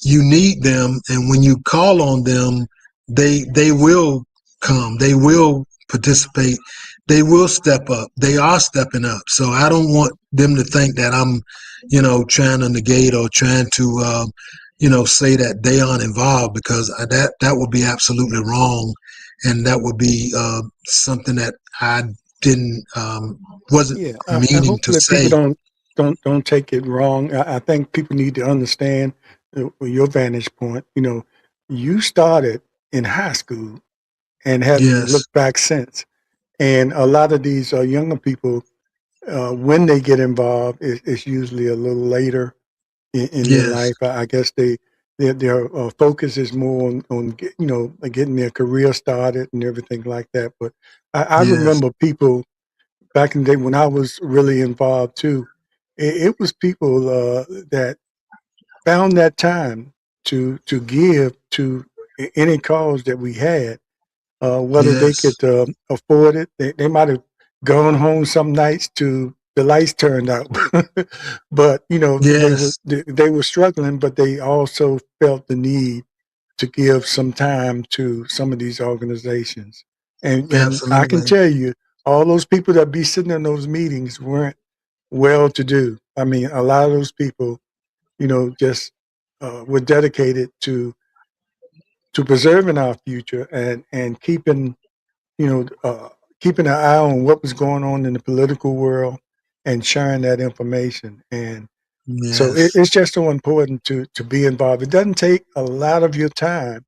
you need them and when you call on them, they will come, they will participate, they will step up, they are stepping up. So I don't want them to think that I'm trying to negate or trying to say that they aren't involved, because that would be absolutely wrong, and that would be something that I didn't wasn't Yeah, I meaning to hopefully people say. don't take it wrong. I think people need to understand your vantage point. You started in high school and haven't Yes, looked back since. And a lot of these younger people, when they get involved, it's usually a little later in their yes, life. I guess their focus is more on getting their career started and everything like that. But I yes. remember people. back in the day when I was really involved too, it was people that found that time to give to any cause that we had, whether they Yes, could afford it. They might have gone home some nights to the lights turned out, but yes, they were struggling, but they also felt the need to give some time to some of these organizations. And I can absolutely. tell you, all those people that be sitting in those meetings weren't well to do. I mean, a lot of those people, just were dedicated to preserving our future and keeping you know keeping an eye on what was going on in the political world and sharing that information. And so Yes. it's just so important to be involved. It doesn't take a lot of your time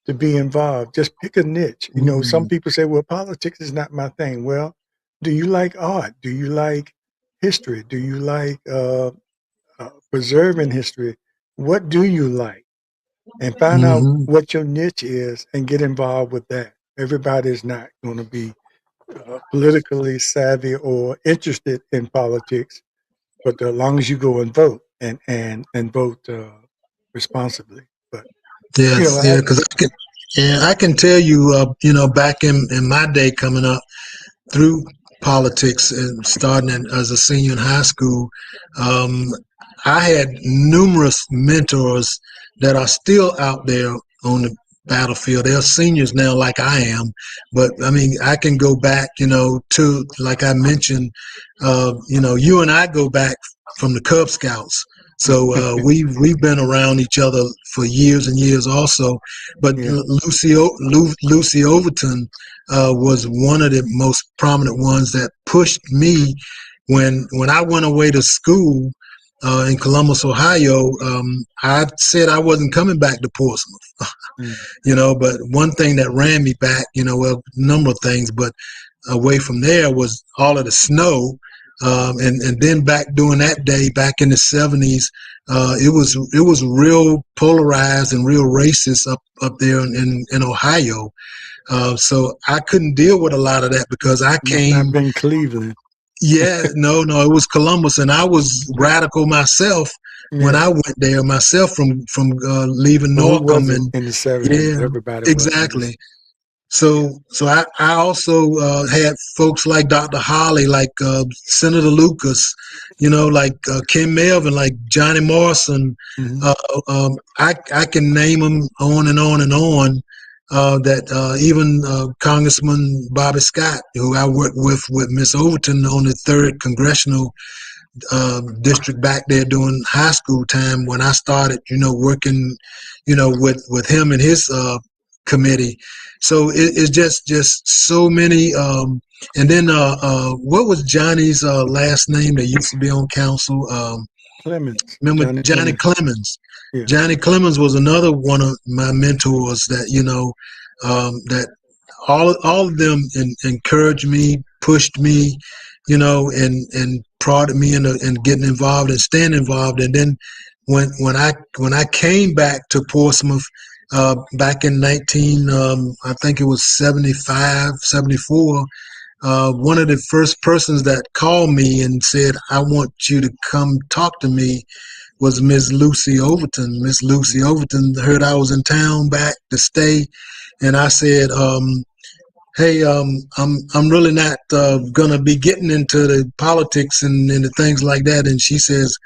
to be involved. Just pick a niche. Some Mm, people say, well, politics is not my thing. Well, do you like art? Do you like history? Do you like preserving history? What do you like? And find out hmm. what your niche is and get involved with that. Everybody's not going to be politically savvy or interested in politics, but as long as you go and vote and vote responsibly. But you know, Yes, yeah, I, because I can tell you, back in my day coming up through politics and starting as a senior in high school, um, I had numerous mentors that are still out there on the battlefield. They're seniors now, like I am, but I mean, I can go back, to like I mentioned, you and I go back from the Cub Scouts. So we've been around each other for years and years, also. But yeah, Lucy Overton was one of the most prominent ones that pushed me when I went away to school in Columbus, Ohio. I said I wasn't coming back to Portsmouth, mm, but one thing that ran me back, well, a number of things, but away from there was all of the snow. And then back during that day, back in the '70s, it was real polarized and real racist up there in Ohio. So I couldn't deal with a lot of that because I must not came. been Cleveland. Yeah, no, it was Columbus, and I was radical myself when Yeah. I went there myself from leaving Well, who Norcom. wasn't And in the '70s? yeah, Everybody was in this. exactly. So I also had folks like Dr. Holly, like Senator Lucas, like Ken Melvin, like Johnny Morrison. Hmm. Uh, I can name them on and on and on. That even Congressman Bobby Scott, who I worked with Miss Overton on the third congressional district back there during high school time when I started, working, with him and his committee. So it's just so many. And then what was Johnny's last name that used to be on council? Clemens, Remember Johnny Johnny Clemens. Clemens? Yeah. Johnny Clemens was another one of my mentors that that all of them encouraged me, pushed me, and prodded me into and getting involved and staying involved. And then when I came back to Portsmouth back in 19, I think it was 75, 74. One of the first persons that called me and said, "I want you to come talk to me," was Miss Lucy Overton. Miss Lucy Overton heard I was in town back to stay, and I said, "Hey, I'm really not gonna be getting into the politics and the things like that." And she says,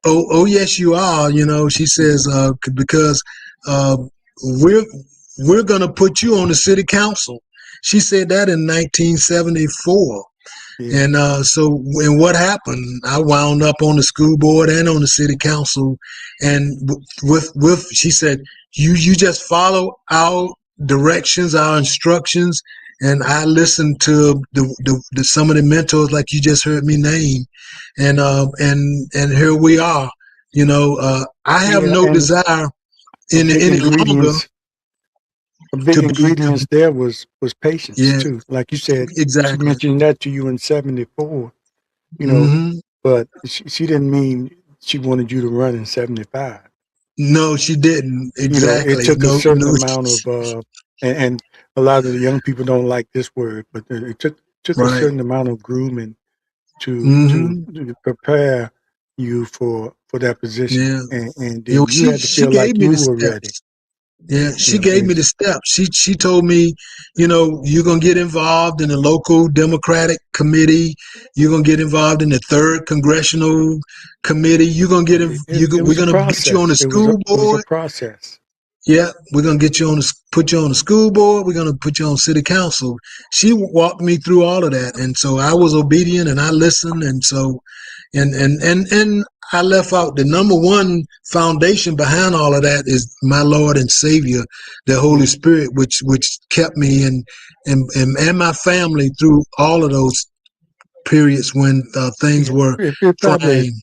"Oh, yes, you are." She says, "Because uh, we're we're gonna put you on the city council." She said that in 1974. Yeah. And what happened? I wound up on the school board and on the city council. And with she said, you just follow our directions, our instructions, and I listened to the some of the mentors like you just heard me name, and here we are. I have Yeah. no And desire a any big any longer ingredients a big to be to ingredients there was patience yeah, too. Like you said, she exactly. mentioned that to you in '74. You know, Hmm. but she didn't mean she wanted you to run in '75. No, she didn't. It Exactly. took a No, certain no. amount of, and a lot of the young people don't like this word, but it took took a Right. certain amount of grooming Mm-hmm. to prepare you for that position, Yeah. and You know, then you had to she feel gave like me you the were ready. steps. Yeah, You she know, gave me the steps. She told me, you know, you're gonna get involved in the local Democratic committee. You're gonna get involved in the third congressional committee. You're gonna get it we're was a gonna get you on process. the school It was a board. process. Yeah, we're gonna get you on the put you on the school board. We're gonna put you on city council. She walked me through all of that, and so I was obedient and I listened, and so and I left out the number one foundation behind all of that is my Lord and Savior, the Holy Yeah, Spirit, which kept me and my family through all of those periods when things yeah. were It probably trying.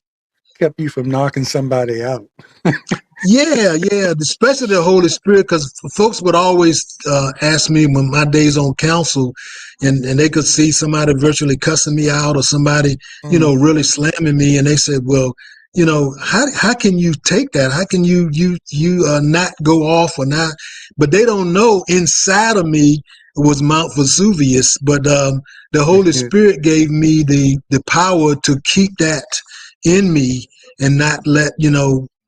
kept you from knocking somebody out. Yeah, yeah, especially the Holy Spirit, because folks would always ask me when my days on council, and they could see somebody virtually cussing me out or somebody, you know, Mm. really slamming me, and they said, "Well, you know, how can you take that? How can you not go off or not?" But they don't know inside of me was Mount Vesuvius, but the Holy Spirit gave me the power to keep that in me and not let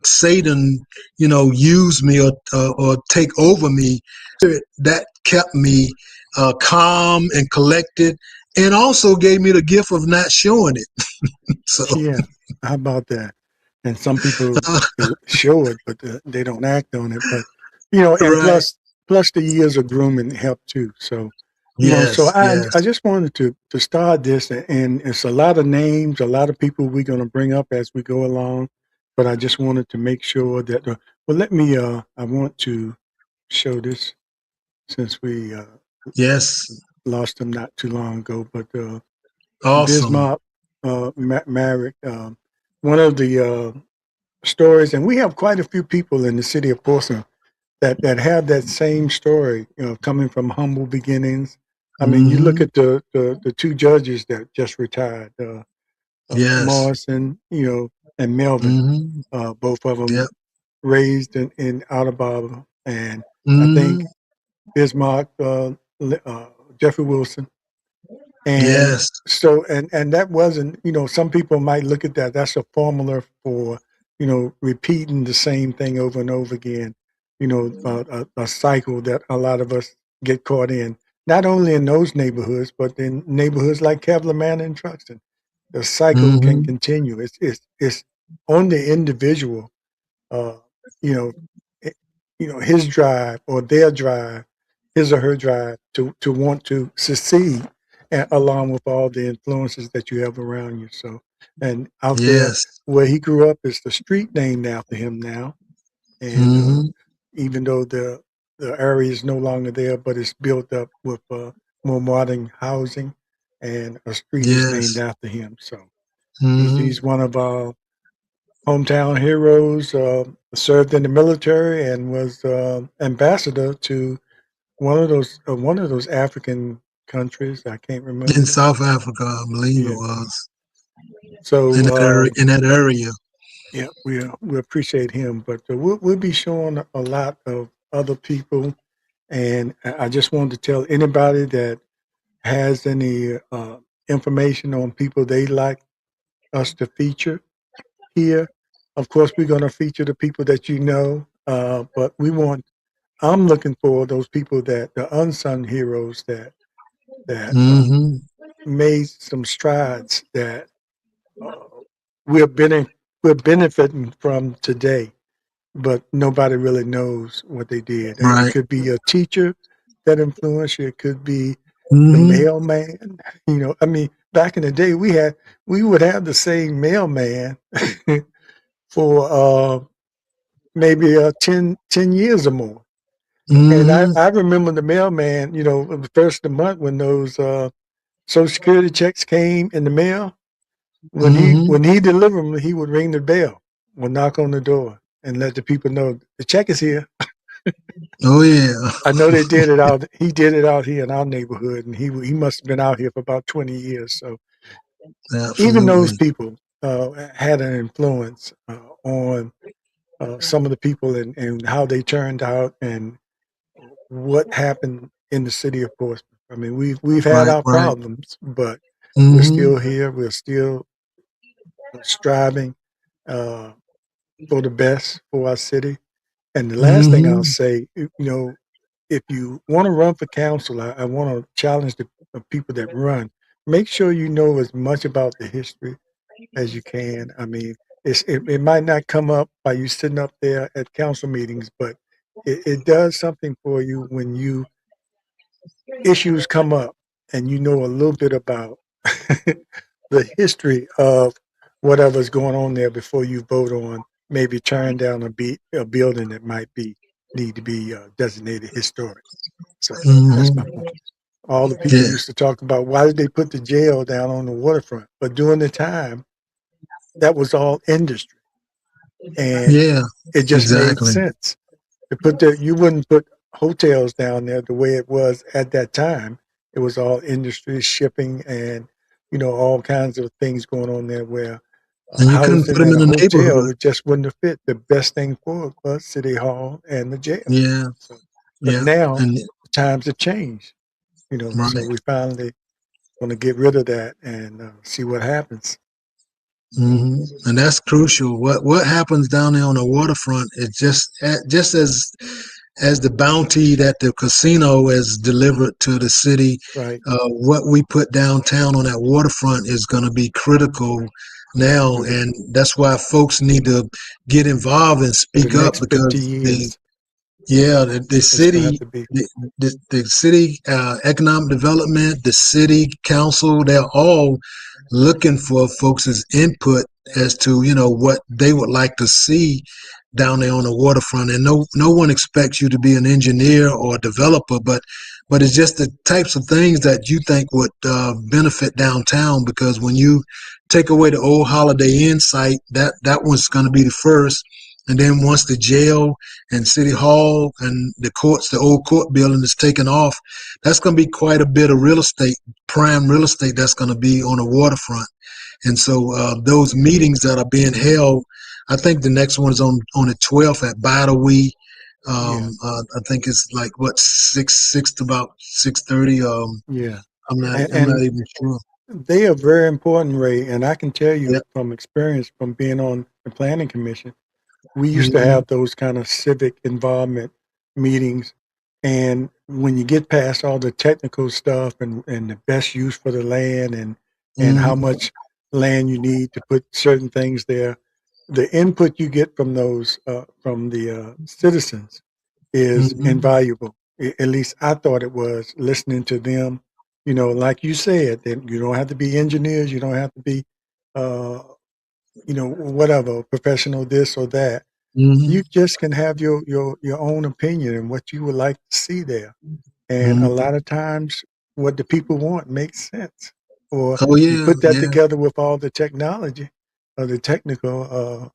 Satan, use me or take over me. That kept me calm and collected, and also gave me the gift of not showing it. So, Yeah, how about that? And some people show it, but they don't act on it. But and right. plus the years of grooming help too. So so Yes, I yes, just wanted to start this, and it's a lot of names, a lot of people we're going to bring up as we go along. But I just wanted to make sure that well, let me. I want to show this since we yes. lost him not too long ago. But Awesome. Bismarck Marriott, one of the stories, and we have quite a few people in the city of Portsmouth that have that same story, coming from humble beginnings. I mean, you look Hmm. at the two judges that just retired, Yes. Morrison, and Melvin, Hmm. both of them Yep. raised in Alabama, and I Hmm. think Bismarck, Jeffrey Wilson. And Yes. so, and that wasn't, some people might look at that. That's a formula for, repeating the same thing over and over again. A cycle that a lot of us get caught in. Not only in those neighborhoods, but in neighborhoods like Kevlar Manor and Truxton. The cycle can Hmm. continue. It's on the individual, uh, you know, it, his drive or their drive, his or her drive to want to succeed, along with all the influences that you have around you. So, and out there Yes. where he grew up is the street named after him now, and Hmm. even though the area is no longer there, but it's built up with more modern housing, and a street is named Yes. after him. So Hmm. he's one of our hometown heroes, served in the military and was ambassador to one of those African countries. I can't In remember. South Africa, I believe it Yeah. was in So that area. In that area. yeah, we appreciate him, but we'll be showing a lot of other people, and I just wanted to tell anybody that has any information on people they'd like us to feature here. Of course, we're going to feature the people that but I'm looking for those people the unsung heroes that Hmm. made some strides that uh, we're, bene- we're benefiting from today, but nobody really knows what they did. It Right. could be a teacher that influenced you. It could be the Hmm. mailman. I mean, back in the day, we would have the same mailman for maybe 10 years or more. And I, Hmm. I remember the mailman, the first of the month when those Social Security checks came in the mail. When he Hmm. when he delivered them, he would ring the bell, would knock on the door, and let the people know the check is here. Oh yeah. I know they did it out. He did it out here in our neighborhood, and he must have been out here for about 20 years. So even those Absolutely. people had an influence on some of the people and how they turned out and what happened in the city of Portsmouth. I mean, we've had Right, our right. problems, but we're Hmm. still here. We're still striving uh, for the best for our city. And the last thing I'll Hmm. say, if you want to run for council, I want to challenge the people that run. Make sure you know as much about the history as you can. I mean, it might not come up by you sitting up there at council meetings, but it does something for you when you issues come up and you know a little bit about the history of whatever's going on there before you vote on maybe tearing down a building that might be need to be designated historic. So that's my Hmm. point. All the people Yeah, used to talk about why did they put the jail down on the waterfront, but during the time that was all industry, and yeah, it just made exactly. sense to put you wouldn't put hotels down there the way it was at that time. It was all industry, shipping, and all kinds of things going on there. Where And you couldn't put housing them at in a a hotel neighborhood. would just wouldn't have fit. The best thing for it was City Hall and the jail. Yeah, So, but yeah, now and times have changed. So right. we finally want to get rid of that and see what happens. Hmm. And that's crucial. What happens down there on the waterfront is just as the bounty that the casino has delivered to the city. Right, What we put downtown on that waterfront is going to be critical now, right. and that's why folks need to get involved and For the speak up next 50 because years, the it's going to have city, to be. the city economic development, the city council, they're all looking for folks' input as to what they would like to see down there on the waterfront. And no one expects you to be an engineer or a developer, but it's just the types of things that you think would benefit downtown. Because when you take away the old Holiday Inn site, that one's going to be the first. And then once the jail and City Hall and the courts, the old court building is taken off, that's going to be quite a bit of real estate, prime real estate that's going to be on the waterfront. And so those meetings that are being held, I think the next one is on the 12th at Bidawee. Yeah, I think it's like what six to about 6:30. yeah. I'm not And even sure. they are very important, Ray. And I can tell Yeah. you from experience from being on the planning commission, we used to Hmm. have those kind of civic involvement meetings. And when you get past all the technical stuff and the best use for the land and how Hmm. much land you need to put certain things there, the input you get from those from the citizens is Hmm. invaluable. At least I thought it was listening to them. Like you said, that you don't have to be engineers, you don't have to be, uh, whatever professional this or that. Hmm. You just can have your own opinion and what you would like to see there. And a Hmm. lot of times, what the people want makes sense. Or Oh you yeah, put that yeah. together with all the technology or the technical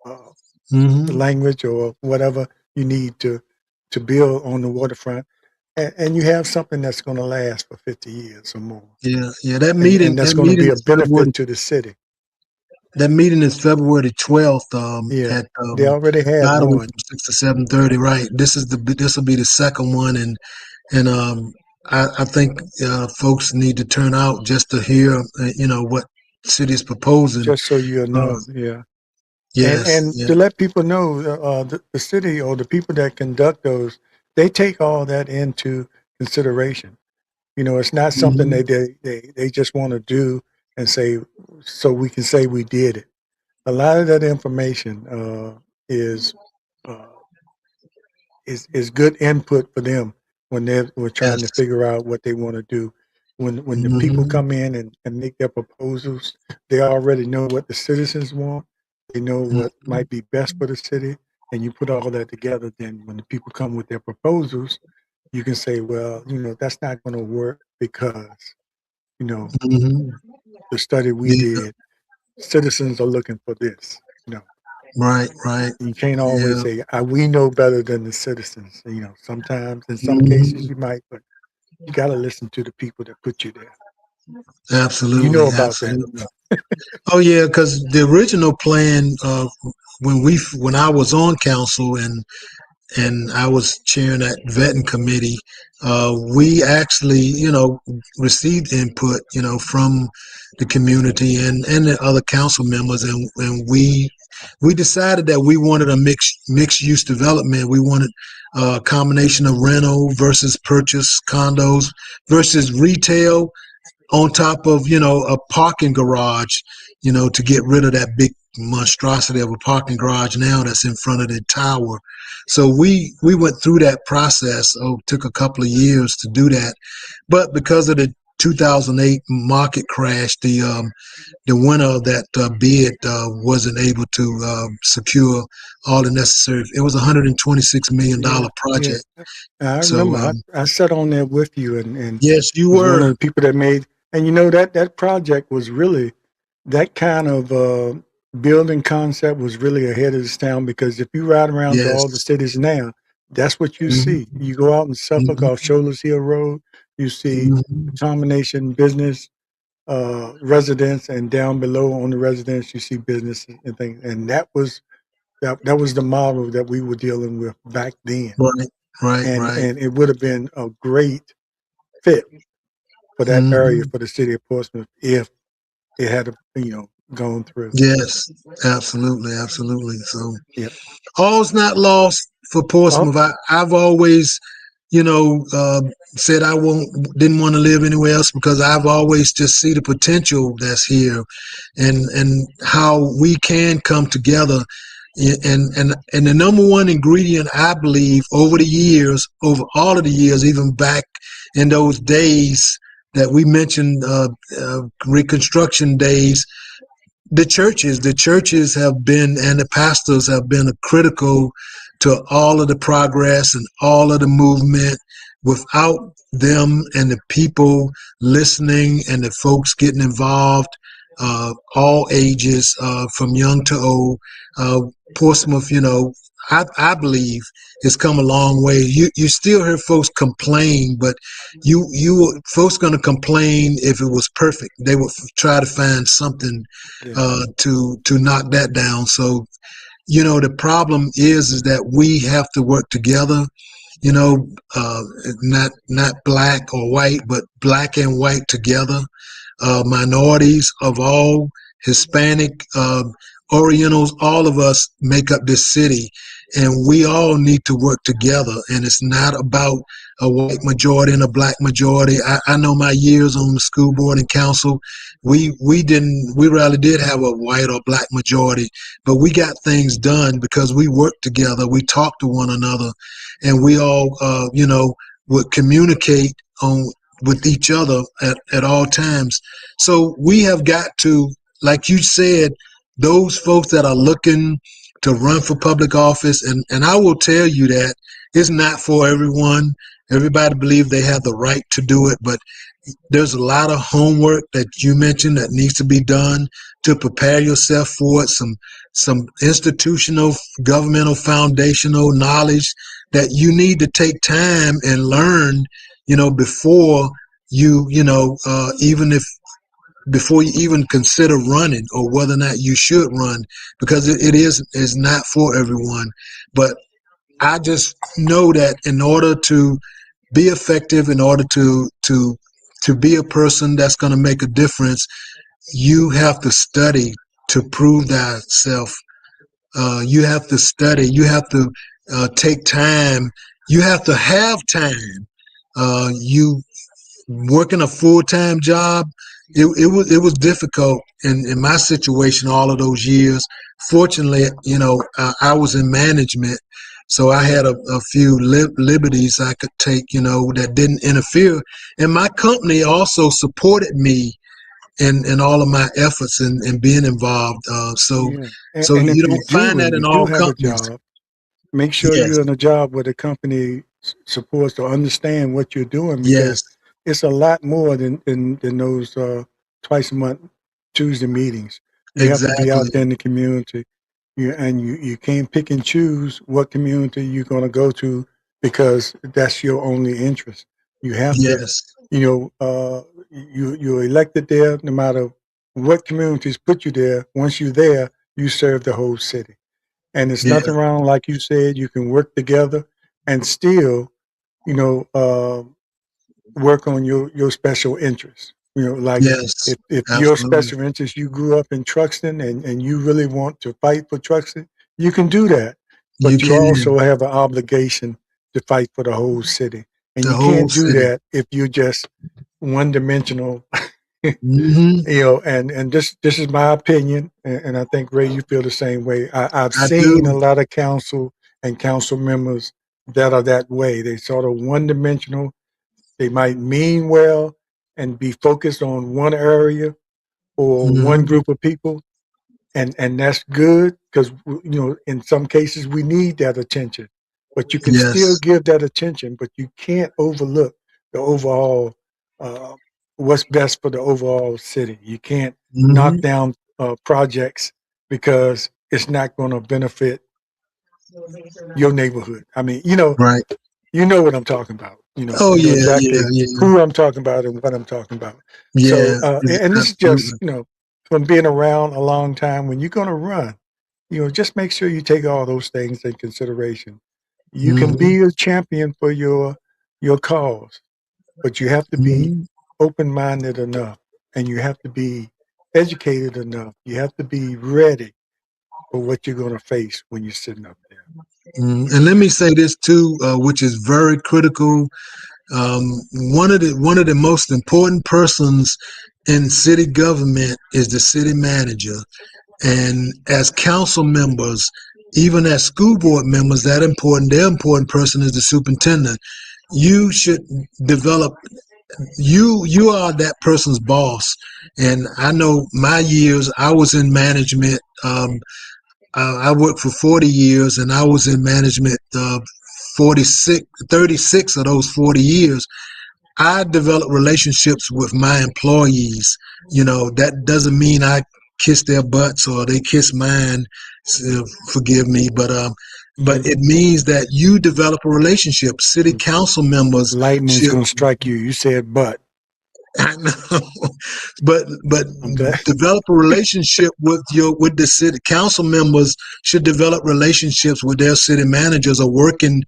uh, Hmm. language or whatever you need to build on the waterfront, and you have something that's going to last for 50 years or more, Yeah, yeah. That and meeting, that's that going to meeting be a is February. benefit to the city. That meeting is February 12th. Yeah, At they already had by the way, one from 6 to 7:30. Right. This will be the second one, and I think folks need to turn out just to hear what city's proposing. just so you Uh, know. Yeah. yes. And Yeah. to let people know, the city or the people that conduct those, they take all that into consideration. It's not something Hmm. they just want to do and say, so we can say we did it. A lot of that information is uh, is good input for them when we're trying to Yes. figure out what they want to do. When the people Hmm. come in and make their proposals, they already know what the citizens want. They know what might be best for the city, and you put all that together. Then when the people come with their proposals, you can say, well, that's not going to work because you know Hmm. the study we Yeah. did, citizens are looking for this. Right. Right. You can't always Yeah. say, we know better than the citizens. Sometimes, in some cases, Hmm. you might, but you got to listen to the people that put you there. You know Absolutely. about that. Absolutely. Oh yeah, because the original plan when I was on council and and I was chairing that vetting committee. We actually, received input, from the community and the other council members, and we decided that we wanted a mixed use development. We wanted a combination of rental versus purchase condos versus retail on top of a parking garage, to get rid of that big monstrosity of a parking garage now that's in front of the tower. So we went through that process. Oh, it took a couple of years to do that, but because of the 2008 market crash, the winner of that bid wasn't able to secure all the necessary. It was a $126 million Yeah, yeah. project. I So remember I sat on there with you and yes, you was one were. of the people that made, and that project was really that kind of building concept was really ahead of its town because if you ride around to all the Yes. cities now, that's what you see. Mhm. You go out in Suffolk off Mhm. Shoulders Hill Road, you see a Mhm. combination business residents, and down below on the residents you see businesses and things. And that was the model that we were dealing with back then. Right, right, right. And it would have been a great fit for that area Mhm. for the city of Portsmouth if it had gone through. Yes, absolutely, absolutely. So Yep. all's not lost for Oh, Portsmouth. I've always, you know, uh, said I didn't want to live anywhere else because I've always just see the potential that's here, and how we can come together. And the number one ingredient I believe over the years, over all of the years, even back in those days that we mentioned, Reconstruction days, the churches have been, and the pastors have been critical to all of the progress and all of the movement. Without them and the people listening and the folks getting involved, all ages, from young to old, uh, Portsmouth, I believe has come a long way. You still hear folks complain, but you folks gonna complain if it was perfect. They would try to find something yeah, to knock that down. So the problem is that we have to work together. You know, not black or white, but black and white together. Minorities of all, Hispanic, Orientals, all of us make up this city, and we all need to work together. And it's not about a white majority and a black majority. I know my years on the school board and council, we rarely did have a white or black majority, but we got things done because we worked together, we talked to one another, and we all, would communicate on with each other at all times. So we have got to, like you said, those folks that are looking to run for public office, and I will tell you that it's not for everyone. Everybody believes they have the right to do it, but there's a lot of homework that you mentioned that needs to be done to prepare yourself for it. Some institutional, governmental, foundational knowledge that you need to take time and learn, before even if before you even consider running or whether or not you should run, because it is not for everyone. But I just know that in order to be effective, in order to be a person that's going to make a difference, you have to study to prove thyself. You have to study. You have to take time. You have to have time. You working a full time job. It was difficult in my situation all of those years. Fortunately, I was in management, so I had a few liberties I could take, that didn't interfere. And my company also supported me in all of my efforts in being involved. So yeah. so And you if you don't find do, that and in you do all have a companies. job, make sure Yes, you're in a job where the company supports to understand what you're doing because yes, it's a lot more than those twice a month Tuesday meetings. You have to be exactly. out there in the community, you can't pick and choose what community you're going to go to because that's your only interest. You have to, Yes, you're elected there no matter what communities put you there. Once you're there, you serve the whole city. And it's Yeah. nothing wrong, like you said, you can work together and still, you know, work on your special interests. You know, like Yes. if your Absolutely. special interest, you grew up in Truxton and you really want to fight for Truxton, you can do that. You But you can. also have an obligation to fight for the whole city. And The you whole can't do city. that if you're just one dimensional. Hmm. And this is my opinion, and I think Ray, you feel the same way. I've I seen a do. lot of council and council members that are that way. They sort of one dimensional. They might mean well and be focused on one area or one Hmm. group of people, and that's good because in some cases we need that attention, but you can still Yes. give that attention, but you can't overlook the overall uh, what's best for the overall city. You can't knock Hmm. down projects because it's not going to benefit your neighborhood. I mean, Right. you know what I'm talking about. Oh You know yeah. Yeah. exactly Yeah. who I'm talking about and what I'm talking about. So, Yeah. and this is just, Absolutely. from being around a long time, when you're going to run, just make sure you take all those things in consideration. You can Hmm. be a champion for your cause, but you have to be Hmm. open-minded enough and you have to be educated enough. You have to be ready for what you're going to face when you're sitting up there. And let me say this too, which is very critical. One of the most important persons in city government is the city manager. And as council members, even as school board members, their important person is the superintendent. You should develop, you are that person's boss. And I know my years, I was in management. I worked for 40 years and I was in management 36 of those 40 years. I develop relationships with my employees. That doesn't mean I kiss their butts or they kiss mine. Forgive me, but You it means that you develop a relationship. City council members lightning's should. going to strike you. You said, but I know, but okay. develop a relationship with the city council members should develop relationships with their city managers or work in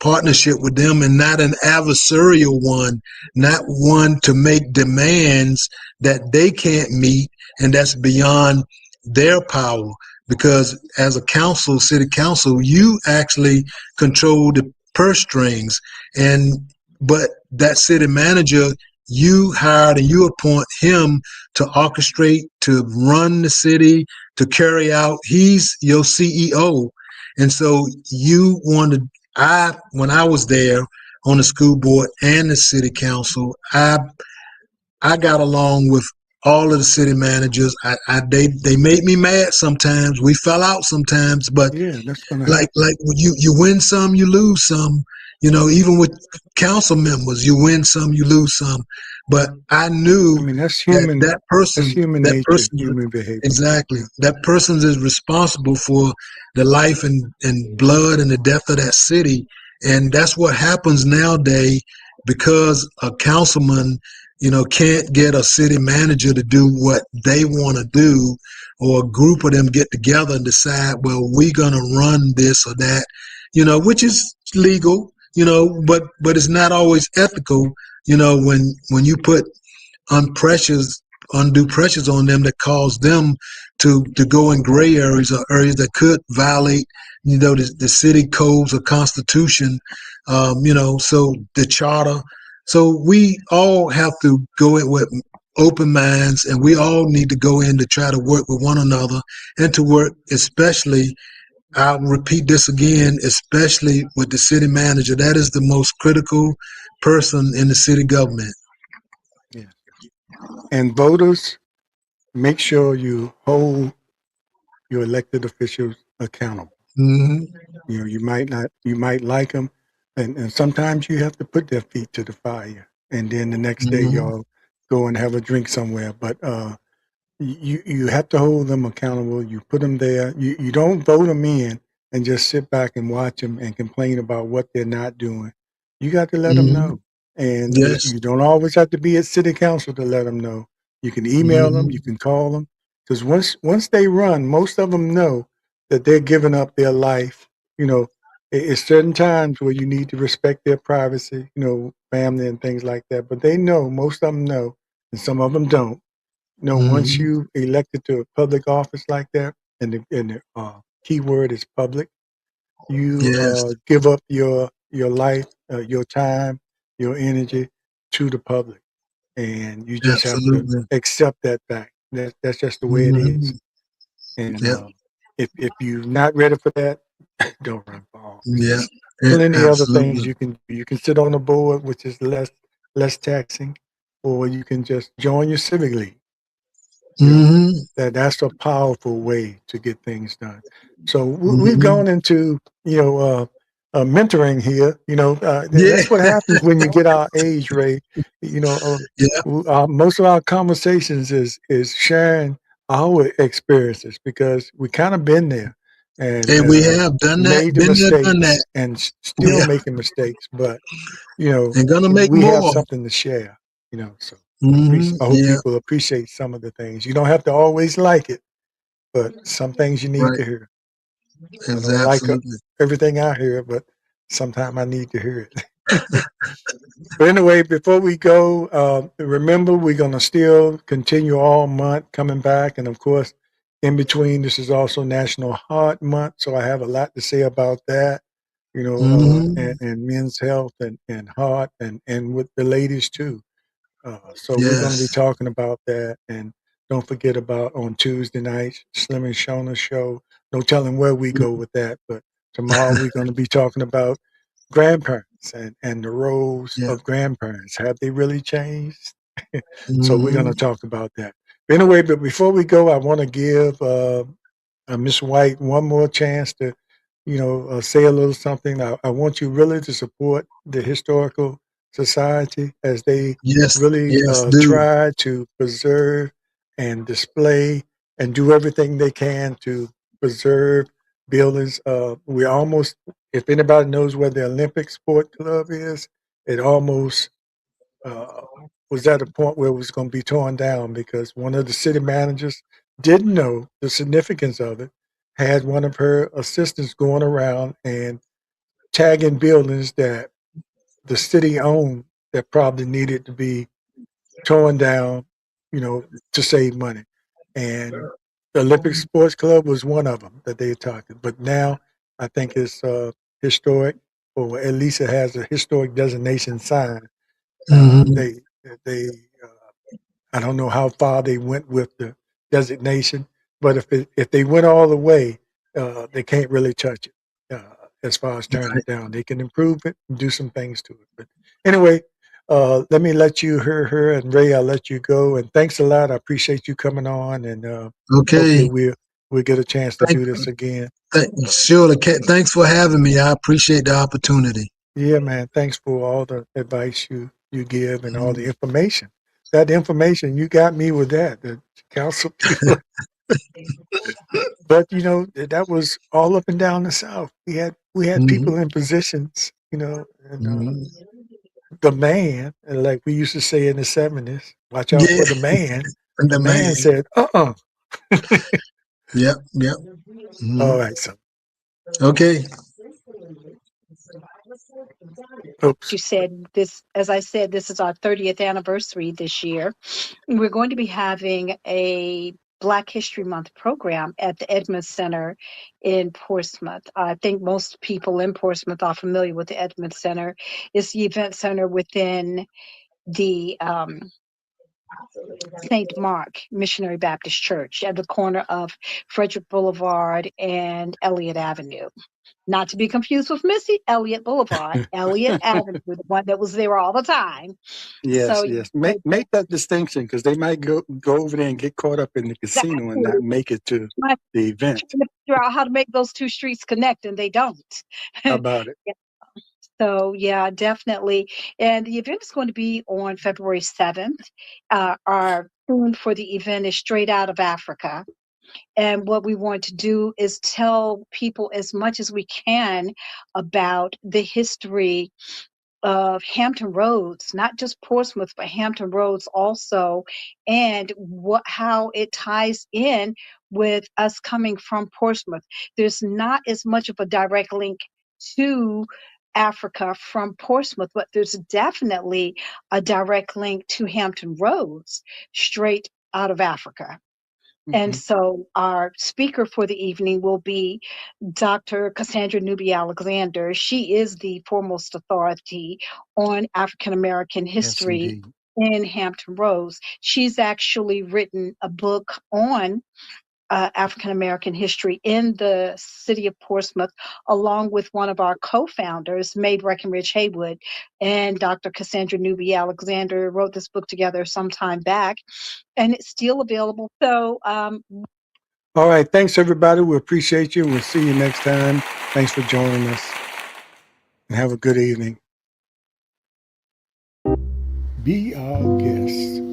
partnership with them, and not an adversarial one, not one to make demands that they can't meet and that's beyond their power. Because as a council, city council, you actually control the purse strings, and but that city manager, you hired and you appoint him to orchestrate, to run the city, to carry out. He's your CEO. And so you want to, when I was there on the school board and the city council, I got along with all of the city managers. They made me mad sometimes. We fell out sometimes, but Yeah, that's going to happen. like you win some, you lose some. Even with council members, you win some, you lose some. But I I knew mean, that that that's person, human that nature, person, human behavior. exactly, that person is responsible for the life and blood and the death of that city. And that's what happens nowadays because a councilman, can't get a city manager to do what they want to do, or a group of them get together and decide, well, we're going to run this or that, which is legal, but it's not always ethical, when you put unprecious, undue pressures on them that cause them to go in gray areas or areas that could violate, the city codes or constitution, so the charter. So we all have to go in with open minds, and we all need to go in to try to work with one another and to work, especially, I'll repeat this again, especially with the city manager. That is the most critical person in the city government. Yeah. And voters, make sure you hold your elected officials accountable. Hmm. You might like them, and sometimes you have to put their feet to the fire, and then the next day Hmm. y'all go and have a drink somewhere. But you have to hold them accountable. You put them there. You don't vote them in and just sit back and watch them and complain about what they're not doing. You got to let them Hmm. know, and Yes. you don't always have to be at city council to let them know. You can email them. You Hmm. can call them because once they run, most of them know. that they're giving up their life. You know, it's certain times where you need to respect their privacy, family and things like that. But they know, most of them know, and some of them don't. Once Hmm. you elected to a public office like that, and the key word is public, you Yes, give up your life, your time, your energy to the public, and you just have to absolutely. accept that fact. That's just the way it is. Hmm. And Yep, if you're not ready for that, don't run for office. yeah, There's plenty other things absolutely. you can do. You can sit on a board, which is less taxing, or you can just join your civic league. You know, Hmm. that's a powerful way to get things done. So we've Hmm. gone into mentoring here. Yeah, That's what happens when you get our age, Ray. You know, yeah, most of our conversations is sharing our experiences because we kind of been there and and we have done that, made the been there, done mistakes that. and still Yeah, making mistakes, but and gonna make we have more. something to share. So Hmm. I hope Yeah, people appreciate some of the things. You don't have to always like it, but some things you need right. to hear. I It's don't like absolutely. everything I hear, but sometimes I need to hear it. But anyway, before we go, remember we're going to still continue all month coming back. And of course, in between, this is also National Heart Month. So I have a lot to say about that, Hmm. and men's health and heart and with the ladies too. So we're going to be Yes. talking about that. And don't forget about on Tuesday nights, Slim and Shona show. No telling where we go with that. But tomorrow we're going to be talking about grandparents and the roles Yeah. of grandparents. Have they really changed? So we're going to Hmm. talk about that. Anyway, but before we go, I want to give Miss White one more chance to, say a little something. I want you really to support the historical society as they Yes. really Yes. Do. try to preserve and display and do everything they can to preserve buildings. We almost, if anybody knows where the Olympic Sport Club is, it almost uh, was at a point where it was going to be torn down because one of the city managers didn't know the significance of it, had one of her assistants going around and tagging buildings that the city owned that probably needed to be torn down, to save money. And the Olympic Sports Club was one of them that they talked. But now I think it's historic, or at least it has a historic designation sign. Uh, Hmm. they they I don't know how far they went with the designation, but if they went all the way, they can't really touch it as far as tearing Right. it down. They can improve it and do some things to it. But anyway, let me let you hear her and Ray. I'll let you go. And thanks a lot. I appreciate you coming on, and hopefully Okay. we'll get a chance to Thank, do this again. Surely. Thanks for having me. I appreciate the opportunity. Yeah, man. Thanks for all the advice you give and all the Mhm. information. That information you got me with that. The council people. But that was all up and down the South. We had Mhm. people in positions, and Mhm. the man, like we used to say in the 70s, watch out Yeah. for the man. The The man. man said, Yep. Yep. All Mhm. right, so Okay. oops. You said this, as I said, this is our 30th anniversary this year. We're going to be having a Black History Month program at the Edmunds Center in Portsmouth. I think most people in Portsmouth are familiar with the Edmunds Center. It's the event center within the St. Mark Missionary Baptist Church at the corner of Frederick Boulevard and Elliott Avenue. Not to be confused with Missy Elliott Boulevard, Elliott Avenue, the one that was there all the time. Yes, So yes. Make that distinction because they might go over there and get caught up in the casino and not exactly. make it to Trying the event. to figure out how to make those two streets connect, and they don't. How about it? Yeah, so yeah, definitely. And the event is going to be on February 7th. Our theme for the event is Straight Out of Africa. And what we want to do is tell people as much as we can about the history of Hampton Roads, not just Portsmouth, but Hampton Roads also, and how it ties in with us coming from Portsmouth. There's not as much of a direct link to Africa from Portsmouth, but there's definitely a direct link to Hampton Roads straight out of Africa. And so our speaker for the evening will be Dr. Cassandra Newby Alexander. She is the foremost authority on African American history in Hampton Roads. She's actually written a book on African American history in the city of Portsmouth, along with one of our co-founders, Mae Breckenridge Haywood. And Dr. Cassandra Newby Alexander wrote this book together some time back, and it's still available. So, all right. Thanks, everybody. We appreciate you. We'll see you next time. Thanks for joining us, and have a good evening. Be our guest.